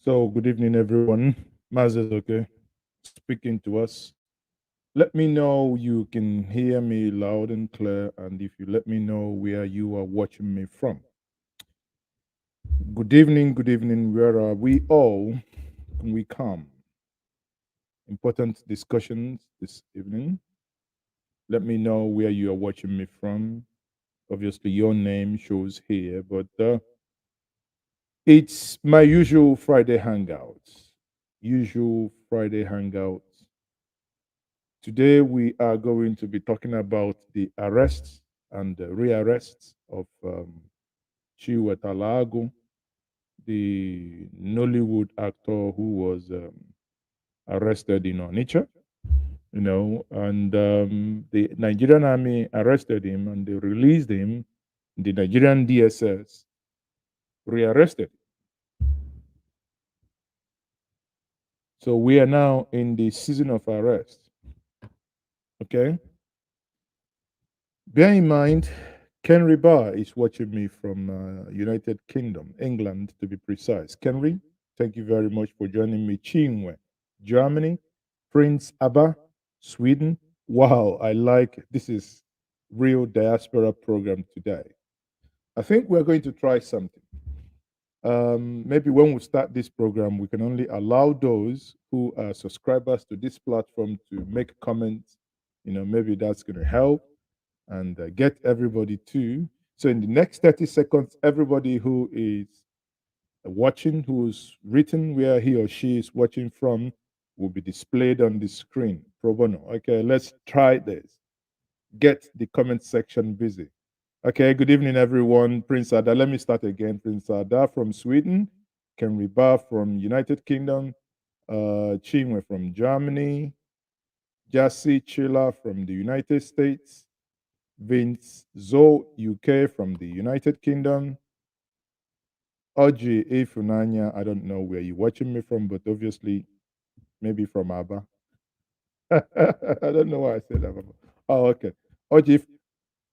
So, good evening, everyone. Maz is okay speaking to us. Let me know you can hear me loud and clear, and if you let me know where you are watching me from. Good evening, good evening. Where are we all? Can we come? Important discussions this evening. Let me know where you are watching me from. Obviously, your name shows here, but it's my usual Friday hangouts. Usual Friday hangouts. Today, we are going to be talking about the arrests and the rearrests of Chiwetalu Agu, the Nollywood actor who was arrested in Onitsha, and the Nigerian army arrested him and they released him. The Nigerian DSS rearrested. So we are now in the season of arrest. Okay. Bear in mind, Kenry Barr is watching me from United Kingdom, England to be precise. Kenry, thank you very much for joining me. Chinwe, Germany, Prince Abba, Sweden. Wow, I like this is real diaspora program today. I think we're going to try something. Maybe when we start this program, we can only allow those who are subscribers to this platform to make comments. Maybe that's going to help and get everybody to. So in the next 30 seconds, everybody who is watching, who's written where he or she is watching from, will be displayed on the screen. Pro bono. Okay, let's try this. Get the comment section busy. Okay, good evening, everyone. Prince Ada, let me start again. Prince Ada from Sweden, Kenry Bar from United Kingdom, Chinwe from Germany, Jassy Chila from the United States, Vince Zo UK from the United Kingdom. Oji Ifunanya, I don't know where you're watching me from, but obviously maybe from Abba. I don't know why I said Abba. Oh, okay. Oji,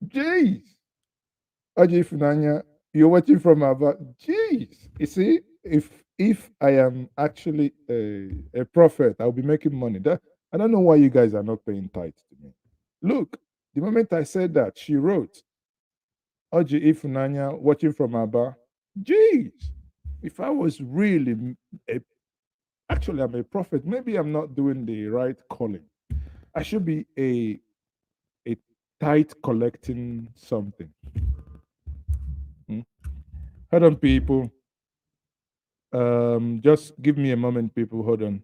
jeez. Oji Ifunanya, you're watching from Abba. Jeez. You see, if I am actually a prophet, I'll be making money. I don't know why you guys are not paying tithe to me. Look, the moment I said that, she wrote, Oji Ifunanya watching from Aba. Jeez, if I was really actually I'm a prophet, maybe I'm not doing the right calling. I should be a tithe collecting something. Hmm? Hold on, people. Just give me a moment, people. Hold on.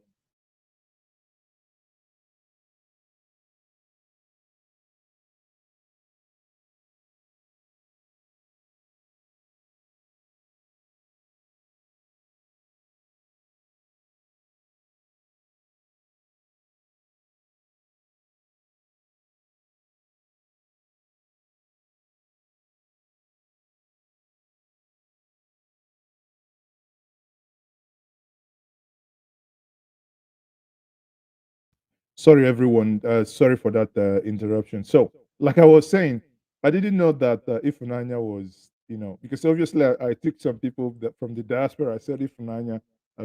Sorry, everyone. Sorry for that interruption. So, like I was saying, I didn't know that Ifunanya was, because obviously I took some people from the diaspora. I said Ifunanya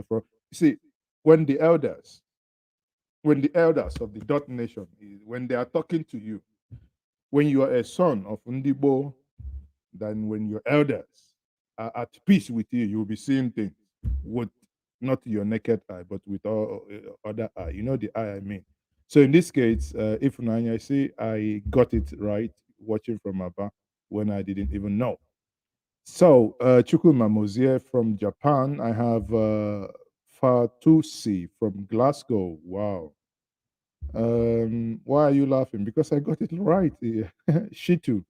for. You see, when the elders, when the elders of the Dot Nation, when they are talking to you, when you are a son of Ndibo, then when your elders are at peace with you, you will be seeing things with not your naked eye, but with all other eye. You know the eye I mean. So in this case, if I see I got it right watching from Abba when I didn't even know. So Chukuma Mozie from Japan. I have Fatusi from Glasgow. Wow. Why are you laughing? Because I got it right. Shitu.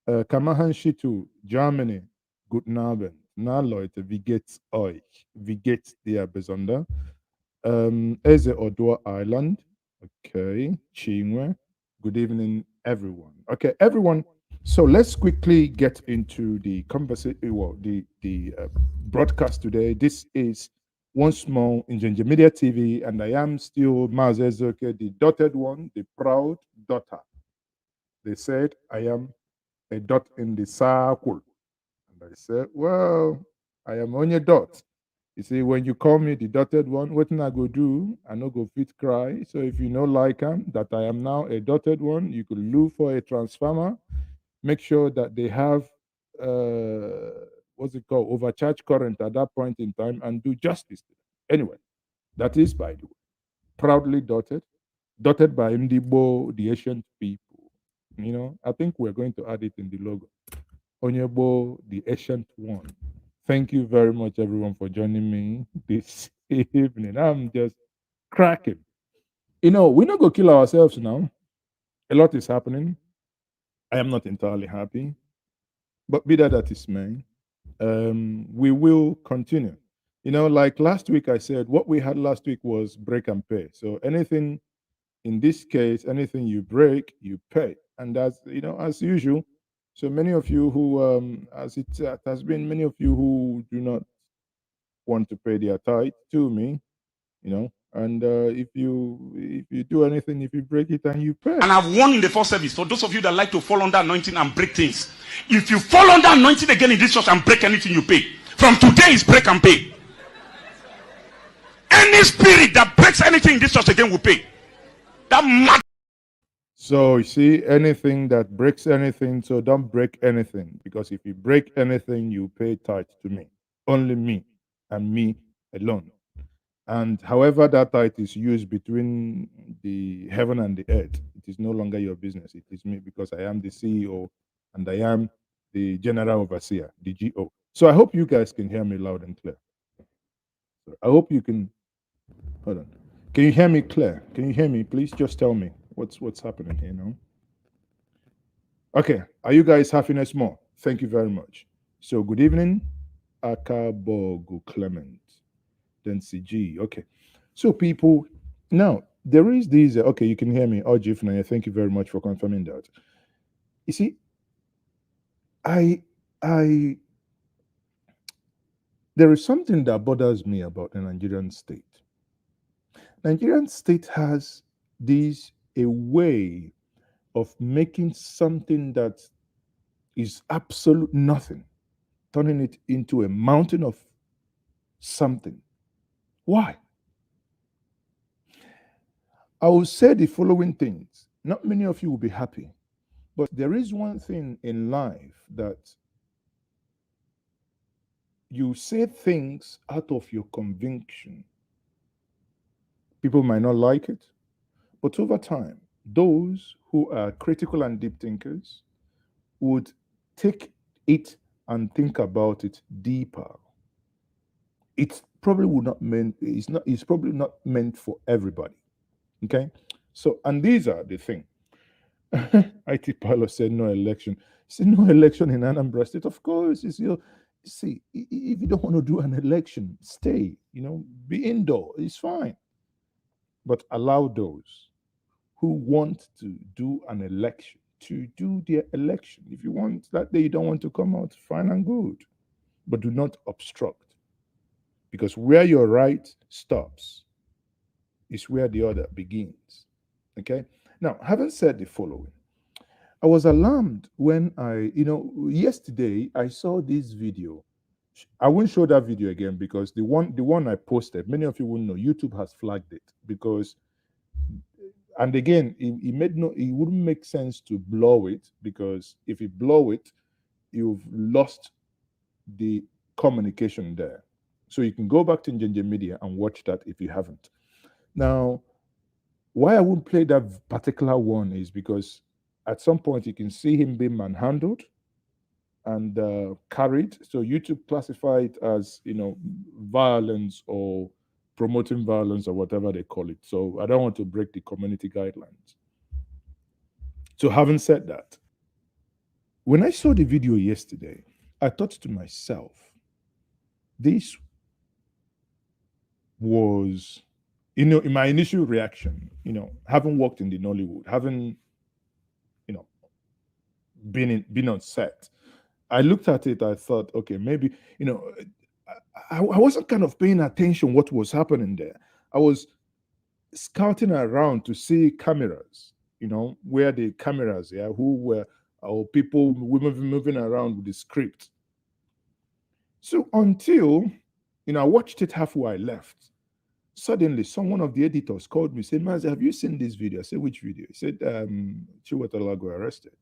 Kamahan Shitu, Germany. Guten Abend. Na Leute, wie geht's euch? Wie geht's dir besonder? Eze Odua Island. Okay. Chingwe. Good evening, everyone. Okay, everyone. So let's quickly get into the conversation. Well, the broadcast today. This is once more in Ginger Media TV, and I am still Mazezoke, the dotted one, the proud daughter. They said I am a dot in the circle. And I said, well, I am only a dot You see, when you call me the dotted one, what I go do? I no go fit cry. So if you know like that I am now a dotted one, you could look for a transformer. Make sure that they have what's it called, overcharge current at that point in time, and do justice to them. Anyway, that is by the way proudly dotted, dotted by Mdibo, the ancient people. I think we're going to add it in the logo. Onyebo, the ancient one. Thank you very much, everyone, for joining me this evening. I'm just cracking. We're not going to kill ourselves now. A lot is happening. I am not entirely happy, but be that is may, we will continue. Like last week, I said what we had last week was break and pay. So anything in this case, anything you break, you pay, and that's as usual. So many of you who, as it has been, many of you who do not want to pay their tithe to me, and if you do anything, if you break it and you pay. And I've warned in the first service for those of you that like to fall under anointing and break things. If you fall under anointing again in this church and break anything, you pay. From today is break and pay. Any spirit that breaks anything in this church again will pay. That mad. So you see, anything that breaks anything, so don't break anything, because if you break anything, you pay tithe to me, only me, and me alone. And however that tithe is used between the heaven and the earth, it is no longer your business. It is me, because I am the CEO and I am the general overseer, the GO. So I hope you guys can hear me loud and clear. So I hope you can. Hold on. Can you hear me clear? Can you hear me? Please just tell me what's happening here now. Okay. Are you guys happiness more? Thank you very much. So good evening, Akabogu Clement. Then CG. Okay. So people, now there is these. Okay, you can hear me. Oh, Jifnaya, thank you very much for confirming that. You see, I there is something that bothers me about the Nigerian state. Nigerian state has this a way of making something that is absolute nothing, turning it into a mountain of something. Why? I will say the following things. Not many of you will be happy, but there is one thing in life that you say things out of your conviction. People might not like it, but over time, those who are critical and deep thinkers would take it and think about it deeper. It probably would not mean it's probably not meant for everybody. Okay. So, and these are the thing. IT pilot said no election. He said no election in Anambra State. Of course, it's your see, if you don't want to do an election, stay, be indoor, it's fine. But allow those who want to do an election to do their election. If you want that day you don't want to come out, fine and good. But do not obstruct. Because where your right stops is where the other begins. Okay? Now, having said the following, I was alarmed when yesterday I saw this video. I won't show that video again because the one I posted, many of you will know YouTube has flagged it because, and again, it wouldn't make sense to blow it because if you blow it, you've lost the communication there. So you can go back to Njenge Media and watch that if you haven't. Now, why I wouldn't play that particular one is because at some point you can see him being manhandled and carried. So YouTube classified it as violence or promoting violence or whatever they call it. So I don't want to break the community guidelines. So having said that, when I saw the video yesterday, I thought to myself, this was in my initial reaction, having worked in the Nollywood, having you know been on set, I looked at it. I thought, okay, maybe I wasn't kind of paying attention what was happening there. I was scouting around to see cameras, where the cameras, yeah, who were or people moving around with the script. So until I watched it halfway, I left. Suddenly, one of the editors called me, said, Mazi, have you seen this video? I said, which video? He said, Chiwetalu Agu arrested.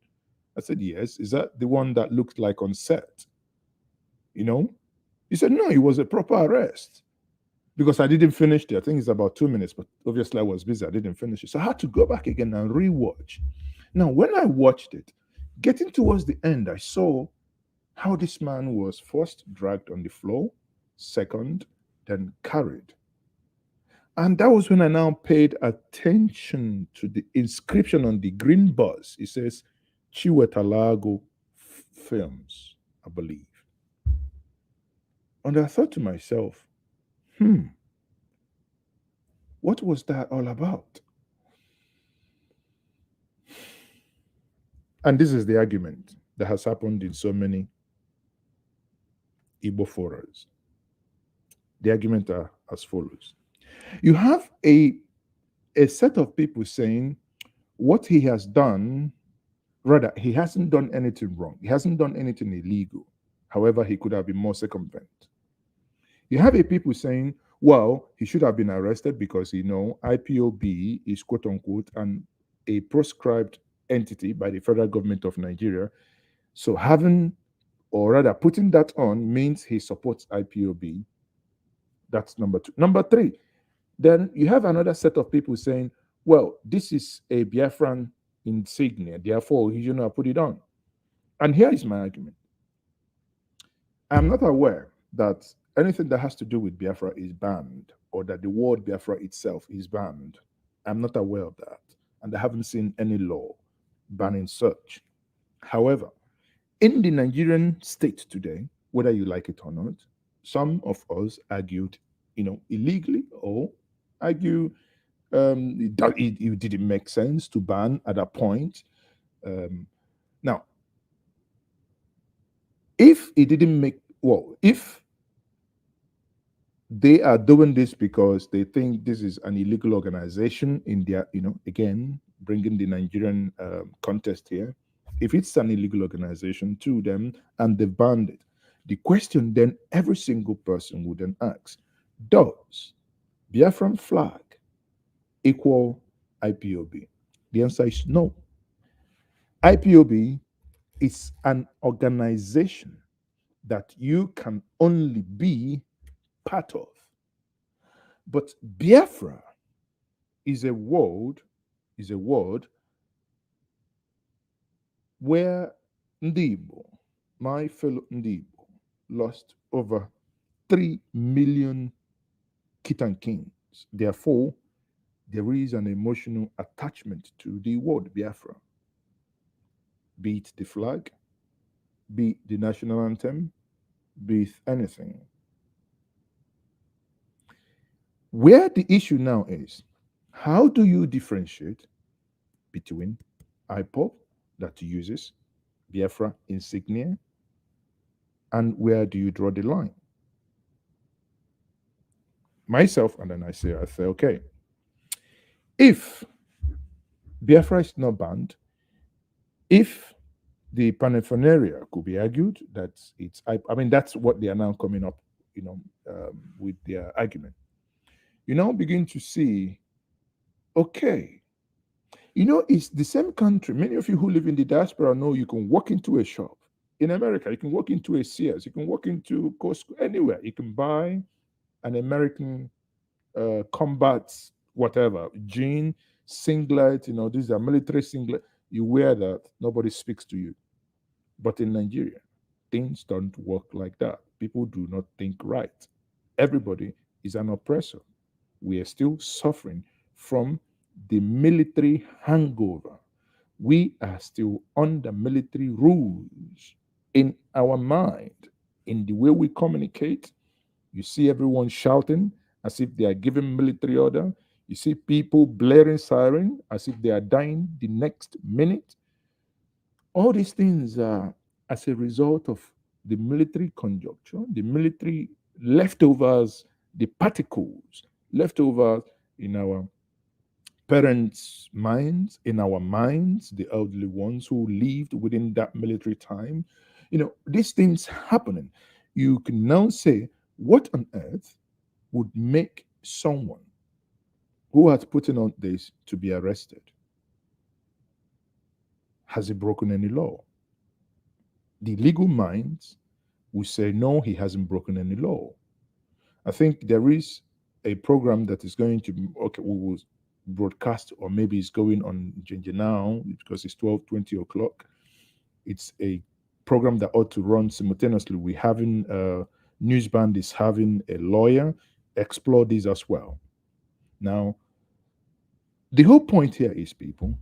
I said, yes. Is that the one that looked like on set? You know? He said, no, it was a proper arrest. Because I didn't finish it. I think it's about 2 minutes, but obviously I was busy. I didn't finish it. So I had to go back again and rewatch. Now, when I watched it, getting towards the end, I saw how this man was first dragged on the floor, second, then carried. And that was when I now paid attention to the inscription on the green bus. It says Chiwetalu Agu Films, I believe. And I thought to myself, what was that all about? And this is the argument that has happened in so many Igbo forums. The argument are as follows. You have a set of people saying what he has done, rather, he hasn't done anything wrong. He hasn't done anything illegal. However, he could have been more circumvent. You have a people saying, well, he should have been arrested because, IPOB is quote unquote a proscribed entity by the federal government of Nigeria. So having, or rather putting that on, means he supports IPOB. That's number two. Number three, then you have another set of people saying, well, this is a Biafran insignia, therefore he should not put it on. And here is my argument. I'm not aware that anything that has to do with Biafra is banned, or that the word Biafra itself is banned. I'm not aware of that. And I haven't seen any law banning such. However, in the Nigerian state today, whether you like it or not, some of us argued, illegally, or argue that it didn't make sense to ban at that point. Now, if it didn't make, if they are doing this because they think this is an illegal organization in their, again, bringing the Nigerian context here. If it's an illegal organization to them and they banned it, the question then every single person would then ask, does Biafran flag equal IPOB? The answer is no. IPOB is an organization that you can only be part of. But Biafra is a word where Ndibo, my fellow Ndibo, lost over 3 million Kitan kings. Therefore, there is an emotional attachment to the word Biafra. Be it the flag, be it the national anthem, be it anything. Where the issue now is, how do you differentiate between IPOB that uses Biafra insignia, and where do you draw the line? Myself, and then I say, okay, if Biafra is not banned, if the paraphernalia could be argued that it's, I mean, that's what they are now coming up, with their argument. You now begin to see, okay, it's the same country. Many of you who live in the diaspora know you can walk into a shop. In America, you can walk into a Sears, you can walk into Costco, anywhere. You can buy an American combat, whatever, jean, singlet, these are military singlet. You wear that, nobody speaks to you. But in Nigeria, things don't work like that. People do not think right. Everybody is an oppressor. We are still suffering from the military hangover. We are still under military rules in our mind, in the way we communicate. You see everyone shouting as if they are giving military order. You see people blaring siren as if they are dying the next minute. All these things are as a result of the military conjuncture, the military leftovers, the particles left over in our parents' minds, in our minds, the elderly ones who lived within that military time. These things happening. You can now say, What on earth would make someone who has put in on this to be arrested? Has he broken any law? The legal minds will say, no, he hasn't broken any law. I think there is a program that is going to, okay, we will broadcast, or maybe it's going on Ginger now because it's 12:20 o'clock. It's a program that ought to run simultaneously. We having Newsband is having a lawyer explore this as well. Now, the whole point here is, people,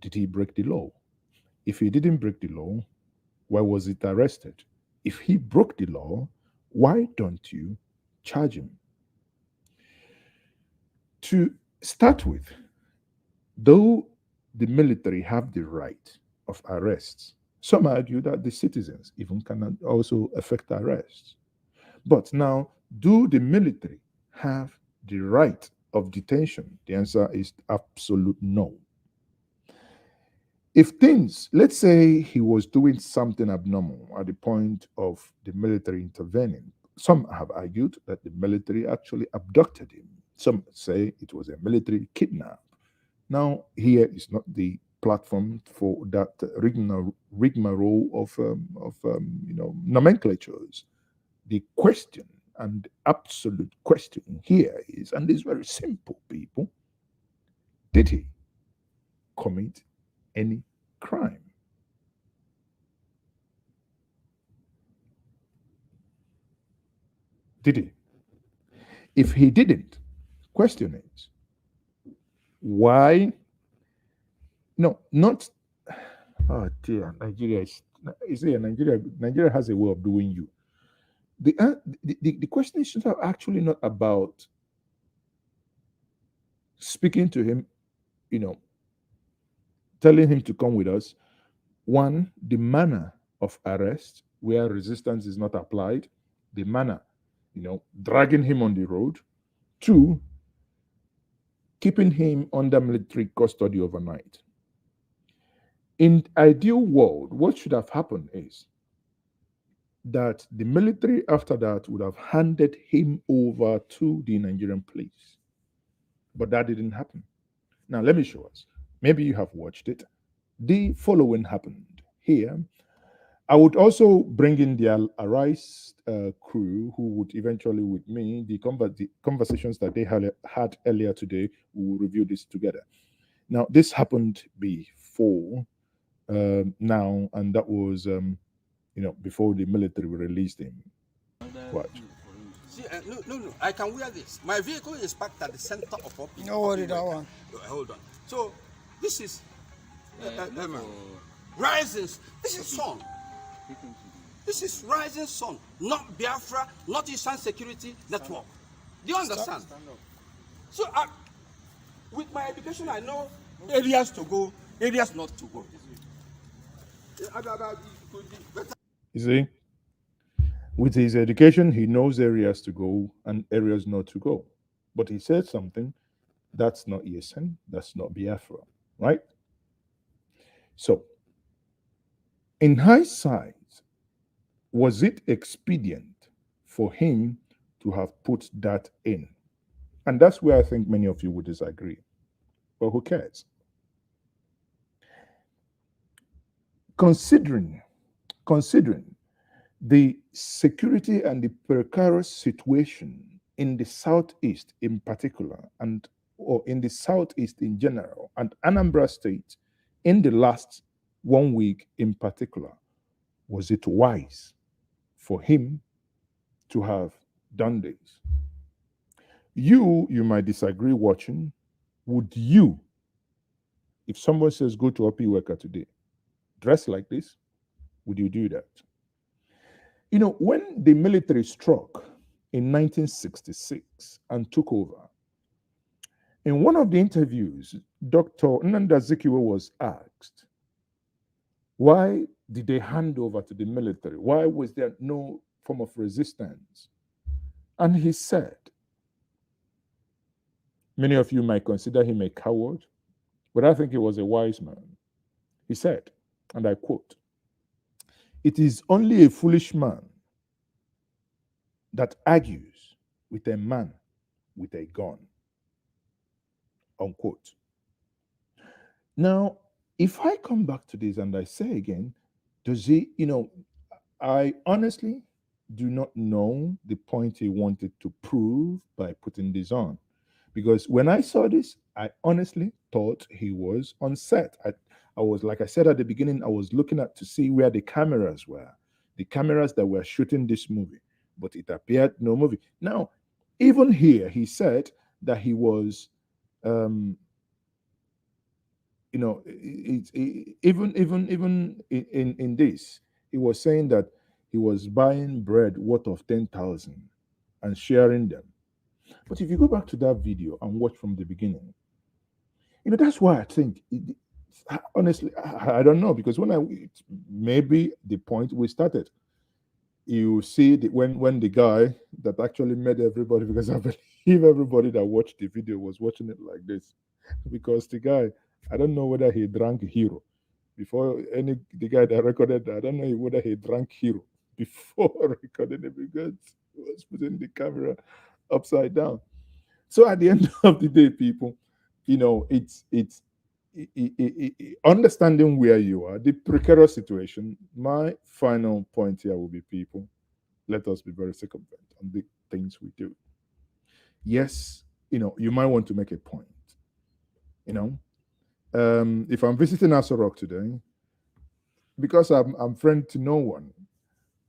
did he break the law? If he didn't break the law, why was it arrested? If he broke the law, why don't you charge him? To start with, though the military have the right of arrests, some argue that the citizens even can also effect arrests. But now, do the military have the right of detention? The answer is absolute no. If things, let's say he was doing something abnormal at the point of the military intervening, some have argued that the military actually abducted him. Some say it was a military kidnap. Now, here is not the platform for that rigmarole of nomenclatures. The question, and absolute question here is, and it's very simple, people: did he commit any crime? Did he? If he didn't, question is, why? No, not. Oh dear, Nigeria is. Is there Nigeria? Nigeria has a way of doing you. The question is actually not about speaking to him, you know, telling him to come with us. One, the manner of arrest where resistance is not applied, the manner, dragging him on the road. Two, keeping him under military custody overnight. In ideal world, what should have happened is that the military after that would have handed him over to the Nigerian police. But that didn't happen. Now, let me show us. Maybe you have watched it. The following happened here. I would also bring in the Arise crew, who would eventually, with me, the conversations that they had earlier today, we will review this together. Now, this happened before now, and that was, before the military released him. Watch. See, no, I can wear this. My vehicle is parked at the center of our people. No worry, that one. Hold on. So, this is rising. This is sun. This is rising sun, not Biafra, not Eastern Security Network. Do you understand? So, with my education, I know areas to go, areas not to go. You see, with his education, he knows areas to go and areas not to go. But he said something that's not ESN, that's not Biafra, right? So, in hindsight, was it expedient for him to have put that in? And that's where I think many of you would disagree. But who cares? Considering the security and the precarious situation in the southeast in particular, and or in the southeast in general, and Anambra State in the last 1 week in particular, was it wise for him to have done this? You might disagree watching. Would you, if someone says go to OP worker today, dress like this, would you do that? When the military struck in 1966 and took over, in one of the interviews, Dr. Nnamdi Azikiwe was asked, why did they hand over to the military? Why was there no form of resistance? And he said, many of you might consider him a coward, but I think he was a wise man. He said, and I quote, "It is only a foolish man that argues with a man with a gun, unquote. Now, if I come back to this and I say again, does he, I honestly do not know the point he wanted to prove by putting this on. Because when I saw this, I honestly thought he was on set. I was, like I said at the beginning, I was looking at to see where the cameras were, the cameras that were shooting this movie, but it appeared no movie. Now, even here, he said that he was, um, even in this, he was saying that he was buying bread worth of 10,000 and sharing them. But if you go back to that video and watch from the beginning, that's why I think, honestly, I don't know, because maybe the point we started, you see when the guy that actually made everybody, because I believe everybody that watched the video was watching it like this, because the guy, I don't know whether he drank hero before the guy that recorded that, I don't know whether he drank hero before recording it, because he was putting the camera upside down. So at the end of the day, people, it's understanding where you are, the precarious situation. My final point here will be, people, let us be very circumvent on the things we do. Yes, you might want to make a point. You know, if I'm visiting Aso Rock today, because I'm friend to no one,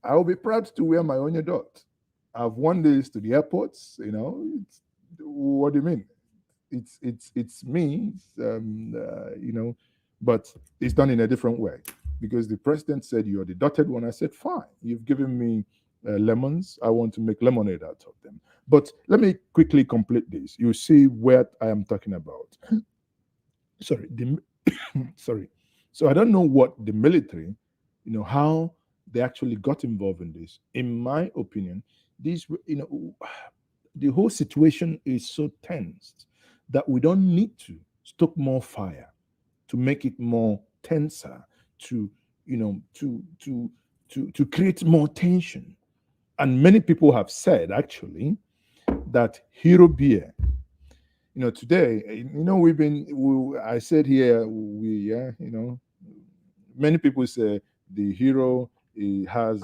I'll be proud to wear my own dot. I've worn this to the airports. What do you mean? It's me, but it's done in a different way, because the president said you're the dotted one. I said fine. You've given me lemons. I want to make lemonade out of them. But let me quickly complete this. You see what I am talking about. Sorry, sorry. So I don't know what the military, how they actually got involved in this. In my opinion, these, the whole situation is so tense that we don't need to stoke more fire to make it more tenser, to to create more tension. And many people have said actually that hero beer, today, I said here, yeah, many people say the hero, he has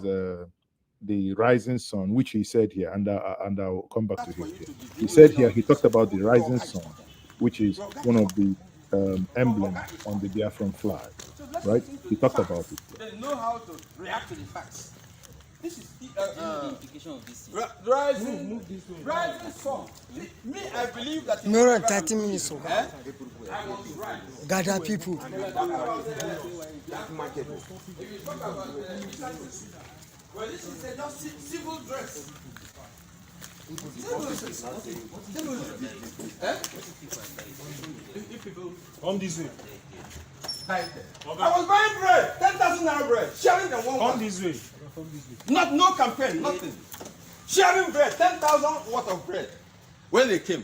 the rising sun, which he said here, and I'll come back to That's for him you here. to be He doing said it here, now. he talked about the rising sun, which is one of the emblem on the Biafran flag, So let's right? listen to He the talked about facts. it here. Then know how to react to the facts. This is the implication of this thing. rising sun. Me, I believe that More than 30 minutes. I was right. Gather people. If you talk about well, this is just civil dress. Come this way. I was buying bread, 10,000 naira bread, sharing them one. Come this way. No campaign, nothing. Sharing bread, 10,000 worth of bread. When they came,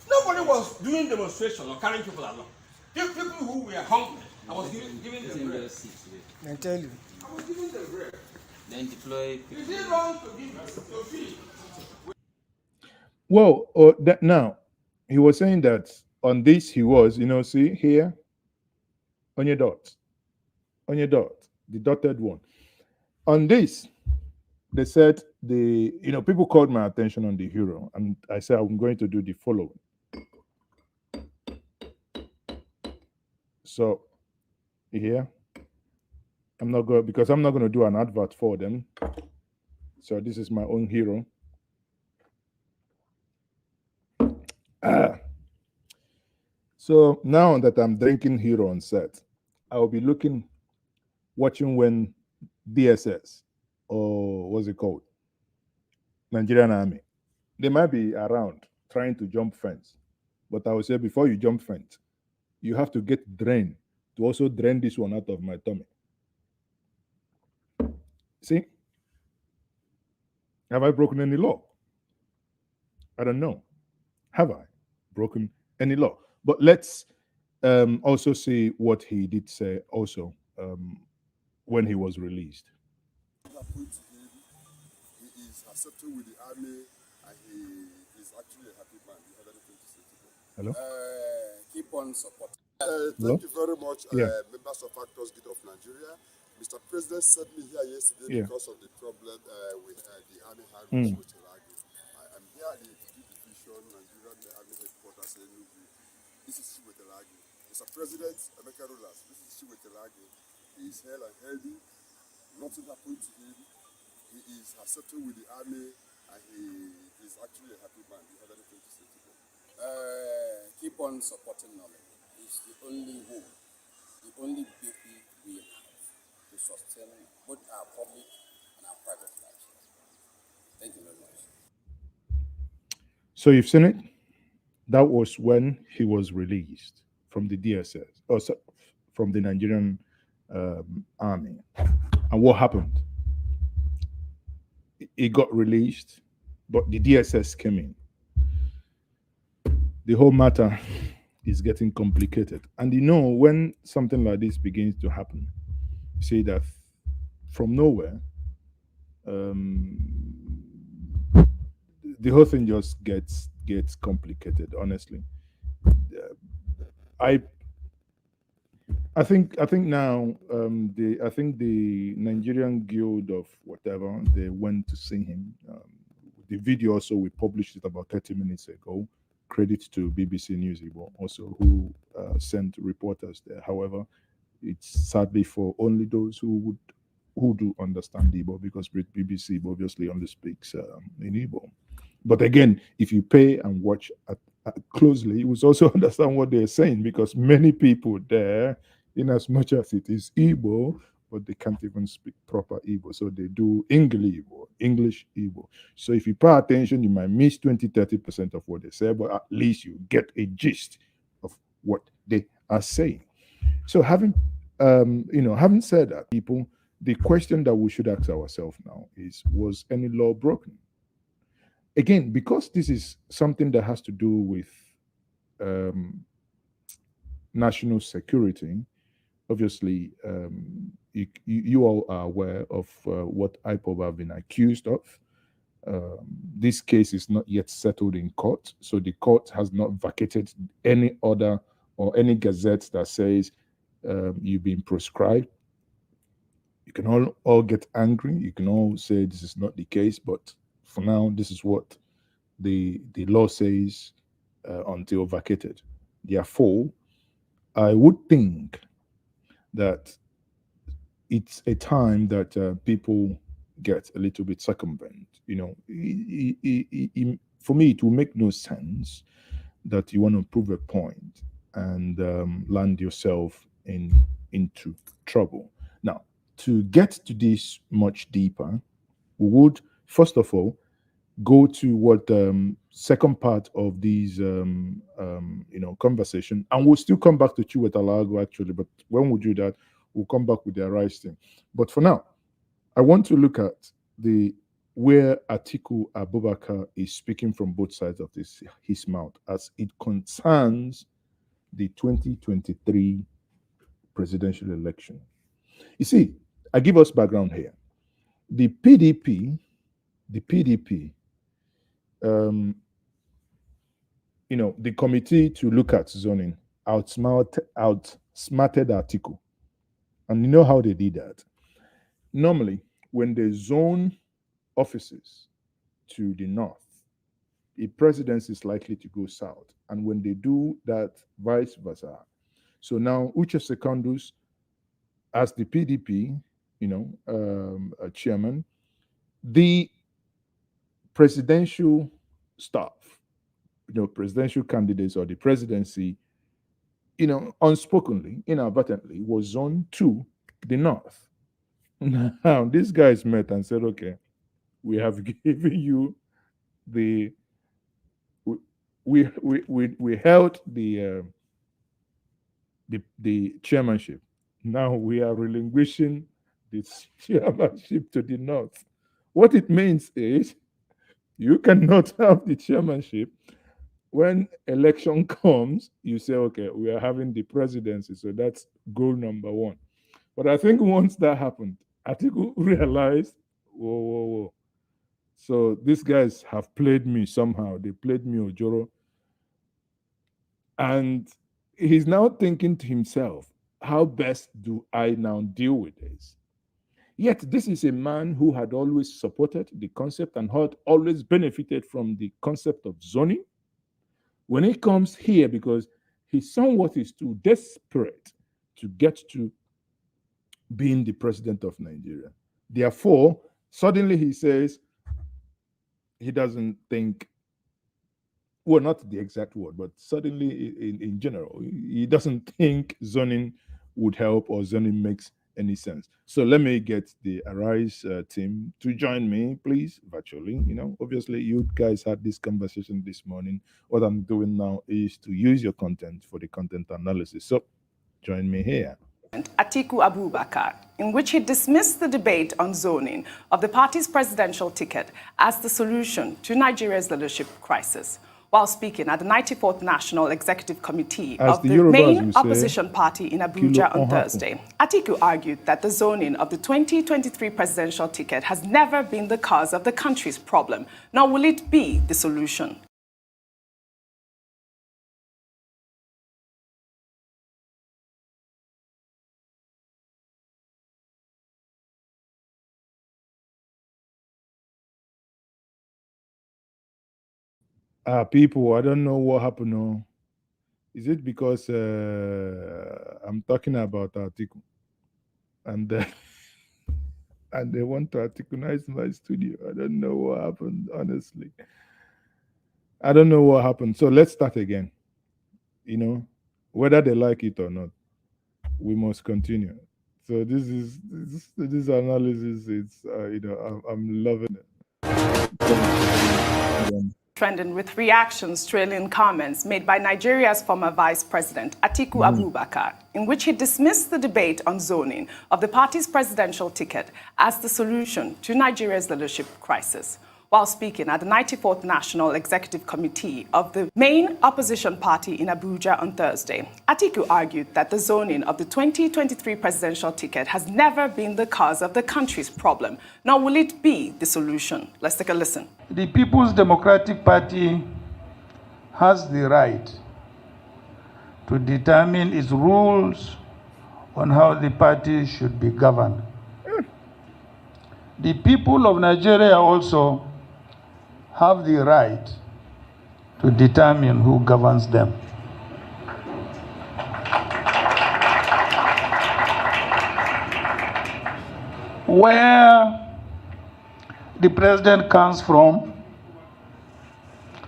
nobody was doing demonstration or carrying people along. People who were hungry, I was giving them bread. I tell you. I was giving them bread. Then deploy You did wrong to give to feed. Well, that now he was saying that on this he was, see here on your dot, the dotted one. On this, they said people called my attention on the hero, and I said I'm going to do the following. So here, I'm not going to do an advert for them. So this is my own hero. So now that I'm drinking hero on set, I will be watching when DSS, or what's it called, Nigerian Army, they might be around trying to jump fence. But I will say, before you jump fence, you have to get drained to also drain this one out of my tummy. See? Have I broken any law? I don't know. Have I broken any law? But let's also see what he did say also when he was released. settled with the army, and he is actually a happy man. You have anything to say to him? Hello? Keep on supporting. Hello? Thank you very much, Yeah. members of Actors Guild of Nigeria. Mr. President sent me here yesterday Yeah. because of the problem with the army had Mm. with Chiwetalu Agu. I'm here at the division, Nigerian Army headquarters in Enugu. This is Chiwetalu Agu. Mr. President, American rulers, this is Chiwetalu Agu. He is hale and healthy. Nothing happened to him. He is settled with the army, and he is actually a happy man. You have anything to say to him? Keep on supporting knowledge. It's the only hope, the only baby we have to sustain both our public and our private lives. Thank you very much. So you've seen it? That was when he was released from the DSS, or from the Nigerian army. And what happened? He got released, but the DSS came in. The whole matter is getting complicated. And when something like this begins to happen, you see that from nowhere, the whole thing just gets complicated. Honestly, I I think now the Nigerian Guild of whatever, they went to see him. The video also, we published it about 30 minutes ago. Credit to BBC News Igbo also, who sent reporters there. However, it's sadly for only those who do understand Igbo, because BBC obviously only speaks in Igbo. But again, if you pay and watch closely, you will also understand what they're saying, because many people there, in as much as it is Igbo, but they can't even speak proper Igbo. So they do English Igbo. So if you pay attention, you might miss 20-30% of what they say, but at least you get a gist of what they are saying. So having said that, people, the question that we should ask ourselves now is, was any law broken? Again, because this is something that has to do with national security, obviously, you all are aware of what IPOB have been accused of. This case is not yet settled in court, so the court has not vacated any order or any gazette that says you've been proscribed. You can all get angry. You can all say this is not the case, but for now, this is what the law says until vacated. Therefore, I would think that it's a time that people get a little bit circumvent. For me, it will make no sense that you want to prove a point and land yourself into trouble. Now, to get to this much deeper, we would first of all go to what second part of these conversation, and we'll still come back to Chiwetalu Agu actually. But when we do that, we'll come back with the Arise thing. But for now, I want to look at where Atiku Abubakar is speaking from both sides of his mouth as it concerns the 2023 presidential election. You see, I give us background here. The PDP, the committee to look at zoning outsmarted Atiku. And you know how they did that? Normally, when they zone offices to the north, the presidency is likely to go south. And when they do that, vice versa. So now, Uche Secondus, as the PDP, chairman, the presidential staff, presidential candidates or the presidency, unspokenly, inadvertently, was zoned to the north. Now, these guys met and said, okay, we have given you we held the chairmanship. Now we are relinquishing this chairmanship to the north. What it means is you cannot have the chairmanship. When election comes, you say, okay, we are having the presidency. So that's goal number one. But I think once that happened, Atiku realized, whoa. So these guys have played me somehow. They played me Ojoro. And he's now thinking to himself, how best do I now deal with this? Yet this is a man who had always supported the concept and had always benefited from the concept of zoning. When he comes here, because he somewhat is too desperate to get to being the president of Nigeria. Therefore, suddenly he says he doesn't think, well, not the exact word, but suddenly in general, he doesn't think zoning would help or zoning makes any sense. So let me get the Arise team to join me, please, virtually. Obviously, you guys had this conversation this morning. What I'm doing now is to use your content for the content analysis. So join me here. Atiku Abubakar, in which he dismissed the debate on zoning of the party's presidential ticket as the solution to Nigeria's leadership crisis. While speaking at the 94th National Executive Committee of the main opposition party in Abuja on Thursday, Atiku argued that the zoning of the 2023 presidential ticket has never been the cause of the country's problem, nor will it be the solution. People, I don't know what happened. No. Is it because I'm talking about Atiku and and they want to articunize my studio? I don't know what happened, honestly. I don't know what happened. So let's start again. Whether they like it or not, we must continue. So this analysis. It's I'm loving it. Trending with reactions trailing comments made by Nigeria's former Vice President Atiku Abubakar, in which he dismissed the debate on zoning of the party's presidential ticket as the solution to Nigeria's leadership crisis. While speaking at the 94th National Executive Committee of the main opposition party in Abuja on Thursday, Atiku argued that the zoning of the 2023 presidential ticket has never been the cause of the country's problem, nor will it be the solution. Let's take a listen. The People's Democratic Party has the right to determine its rules on how the party should be governed. The people of Nigeria also have the right to determine who governs them. Where the president comes from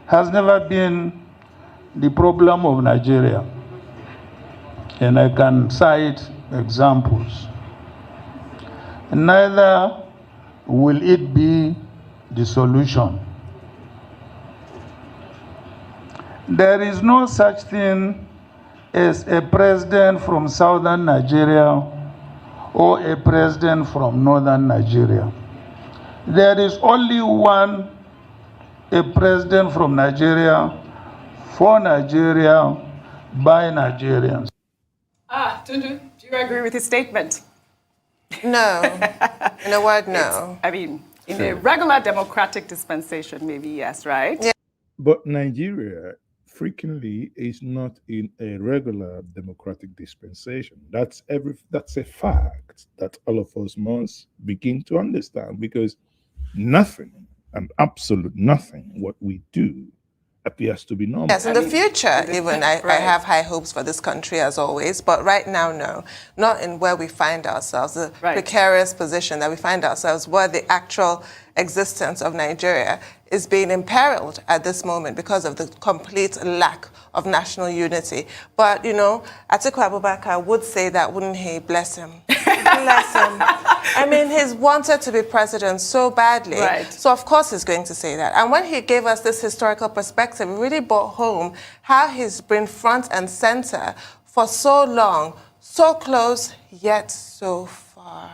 has never been the problem of Nigeria. And I can cite examples. Neither will it be the solution. There is no such thing as a president from southern Nigeria or a president from northern Nigeria. There is only one, a president from Nigeria, for Nigeria, by Nigerians. Tundu, do you agree with his statement? No. In a word, no. In a regular democratic dispensation, maybe yes, right? Yeah. But Nigeria frequently is not in a regular democratic dispensation. That's a fact that all of us must begin to understand, because nothing, and absolute nothing, what we do appears to be normal. Yes, in the future, even, I have high hopes for this country as always, but right now, no. Not in where we find ourselves, the precarious position that we find ourselves, where the actual existence of Nigeria is being imperiled at this moment because of the complete lack of national unity. But, Atiku Abubakar would say that, wouldn't he? Bless him. Bless him. I mean, he's wanted to be president so badly. Right. So, of course, he's going to say that. And when he gave us this historical perspective, it really brought home how he's been front and center for so long, so close, yet so far.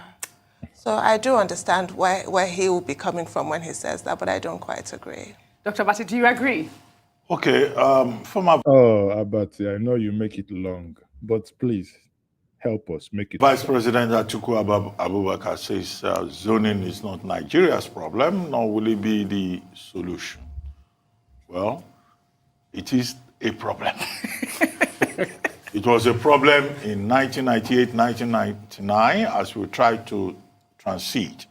So I do understand where he will be coming from when he says that, but I don't quite agree. Dr. Bati, do you agree? Okay, Abati, I know you make it long, but please, help us make it. Vice President Atiku Abubakar says zoning is not Nigeria's problem, nor will it be the solution. Well, it is a problem. It was a problem in 1998, 1999, as we tried to transit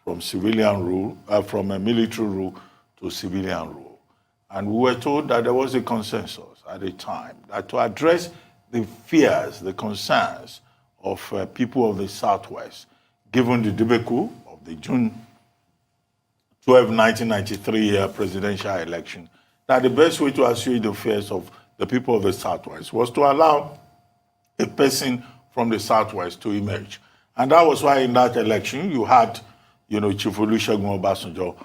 from civilian rule, from a military rule to civilian rule. And we were told that there was a consensus at the time that to address the fears, the concerns of people of the Southwest, given the debacle of the June 12, 1993 presidential election, that the best way to assuage the fears of the people of the Southwest was to allow a person from the Southwest to emerge. And that was why in that election you had, Chief Olusegun Obasanjo,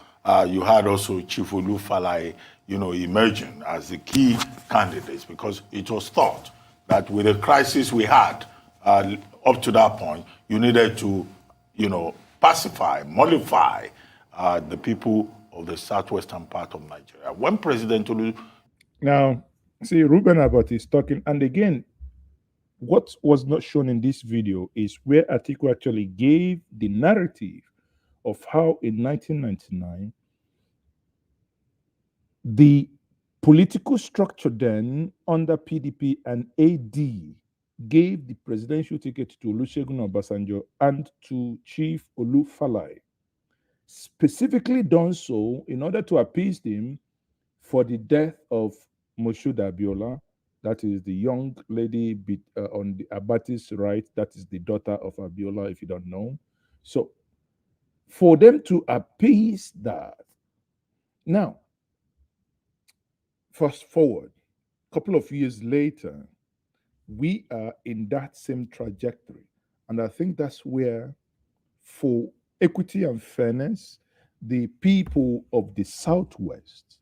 you had also Chief Olu Falai, emerging as the key candidates, because it was thought that with the crisis we had up to that point, you needed to, pacify, mollify the people of the southwestern part of Nigeria. When President Olu... Now, see, Ruben Abbott is talking, and again, what was not shown in this video is where Atiku actually gave the narrative of how in 1999, the political structure then under PDP and AD gave the presidential ticket to Olusegun Obasanjo and to Chief Olu Falai, specifically done so in order to appease him for the death of Moshood Abiola, that is the young lady on the Abati's right, that is the daughter of Abiola, if you don't know. So, for them to appease that. Now, fast forward, a couple of years later, we are in that same trajectory. And I think that's where, for equity and fairness, the people of the Southwest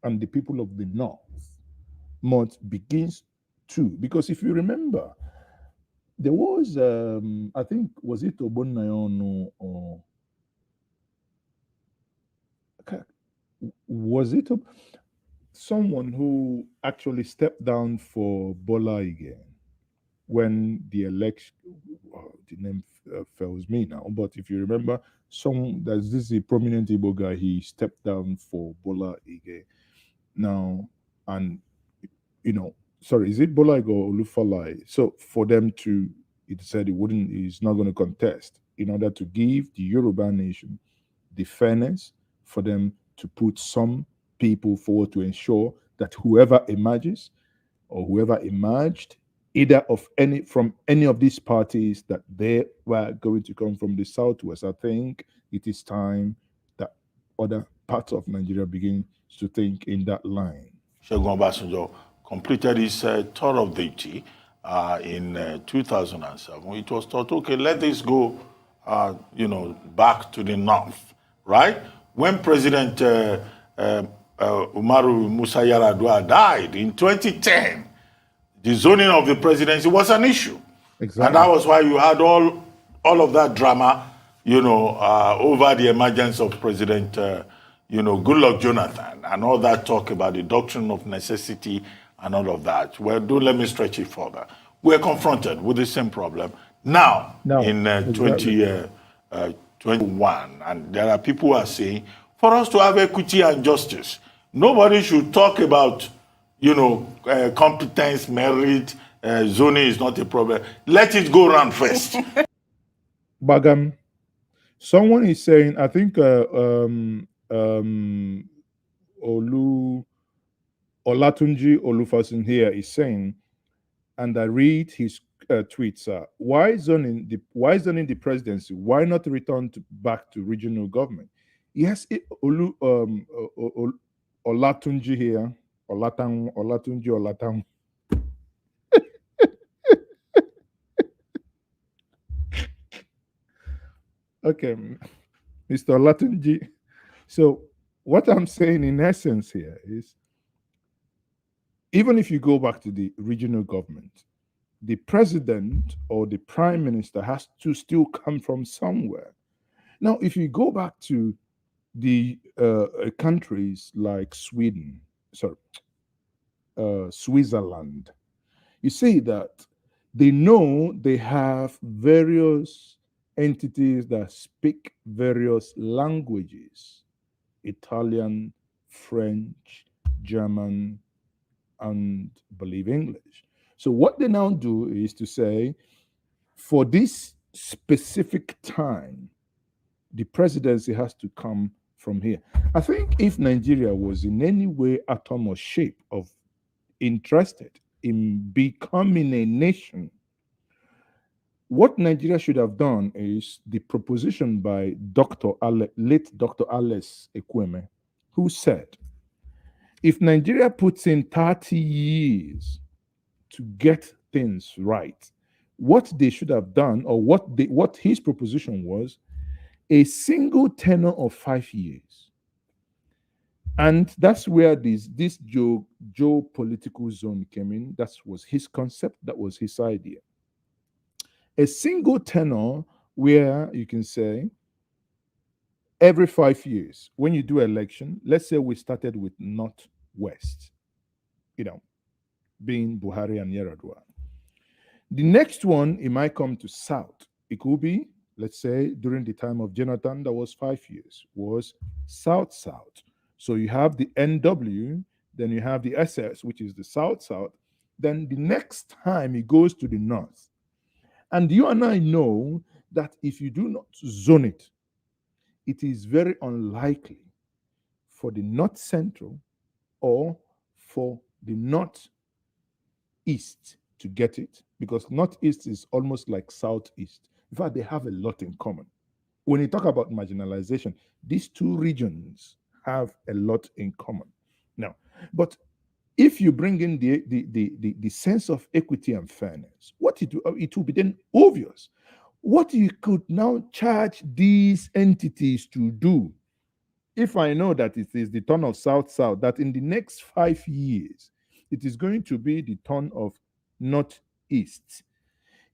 and the people of the North must begins to, because if you remember, there was, I think, was it Obonayono or was it someone who actually stepped down for Bola again when the election, the name fails me now, but if you remember, there's this a prominent Igbo guy, he stepped down for Bola again. Now, and sorry, is it Bola or Olufalai? So for them to, it said he's not going to contest in order to give the Yoruba nation the fairness for them to put some people forward to ensure that whoever emerges or whoever emerged, either from any of these parties, that they were going to come from the Southwest. I think it is time that other parts of Nigeria begin to think in that line. Segun Obasanjo completed his tour of duty in 2007. It was thought, okay, let this go, back to the north, right? When President Umaru Musa Yar'Adua died in 2010, the zoning of the presidency was an issue. Exactly. And that was why you had all of that drama, over the emergence of President, Goodluck Jonathan, and all that talk about the doctrine of necessity and all of that. Well, don't let me stretch it further. We're confronted with the same problem now in 2021. And there are people who are saying, for us to have equity and justice, nobody should talk about, competence, merit, zoning is not a problem. Let it go around first. Bagam, someone is saying, I think Olatunji Olufasin here is saying, and I read his tweets, why zoning the presidency? Why not return back to regional government? Yes, Olatunji here, Olatunji. Okay, Mr. Olatunji. So what I'm saying in essence here is, even if you go back to the regional government, the president or the prime minister has to still come from somewhere. Now, if you go back to the countries like Switzerland, you see that They know they have various entities that speak various languages: Italian, French, German, and believe English. So what they now do is to say, for this specific time, the presidency has to come from here. I think if Nigeria was in any way, atom, or shape of interested in becoming a nation, what Nigeria should have done is the proposition by late Dr. Alice Ekweme, who said, if Nigeria puts in 30 years to get things right, what they should have done, or what his proposition was, a single tenure of 5 years. And that's where this geopolitical zone came in. That was his concept, that was his idea. A single tenure where you can say every 5 years, when you do election, let's say we started with Northwest, being Buhari and Yaradua. The next one, it might come to South. It could be, let's say, during the time of Jonathan, that was 5 years, was South-South. So you have the NW, then you have the SS, which is the South-South. Then the next time it goes to the North. And you and I know that if you do not zone it, it is very unlikely for the North Central or for the North East to get it, because Northeast is almost like Southeast. In fact, they have a lot in common. When you talk about marginalization, these two regions have a lot in common. Now, but if you bring in the sense of equity and fairness, it will be then obvious what you could now charge these entities to do. If I know that it is the turn of South-South, that in the next 5 years, it is going to be the turn of Northeast,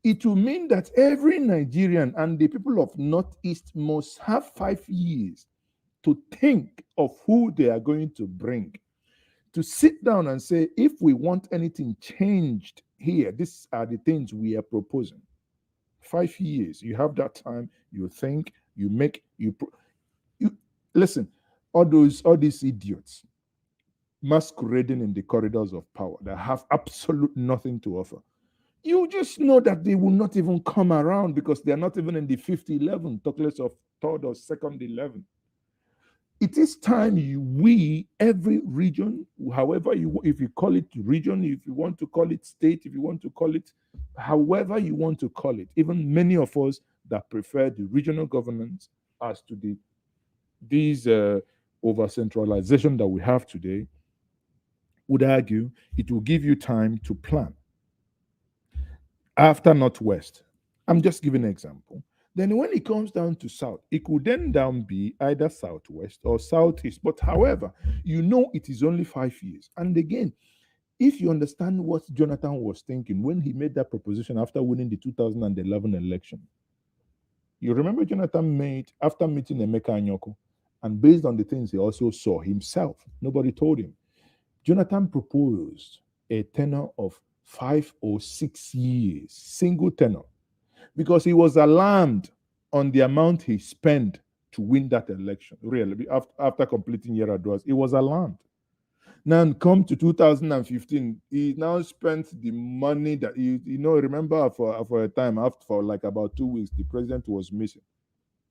it will mean that every Nigerian and the people of Northeast must have 5 years to think of who they are going to bring, to sit down and say, if we want anything changed here, these are the things we are proposing. 5 years, you have that time, you think, you make, you listen, all these idiots masquerading in the corridors of power that have absolute nothing to offer. You just know that they will not even come around because they are not even in the fifth 11, talk less of third or second 11. It is time every region, however if you call it region, if you want to call it state, if you want to call it however you want to call it, even many of us that prefer the regional governance as to these over-centralization that we have today, would argue it will give you time to plan. After Northwest, I'm just giving an example. Then when it comes down to South, it could then down be either Southwest or Southeast. But however, it is only 5 years. And again, if you understand what Jonathan was thinking when he made that proposition after winning the 2011 election, you remember Jonathan made after meeting Emeka Anyoko, and based on the things he also saw himself, nobody told him, Jonathan proposed a tenure of 5 or 6 years, single tenure, because he was alarmed on the amount he spent to win that election. Really, after completing Yeradua's, he was alarmed. Now, come to 2015, he now spent the money that remember for a time, for like about 2 weeks, the president was missing,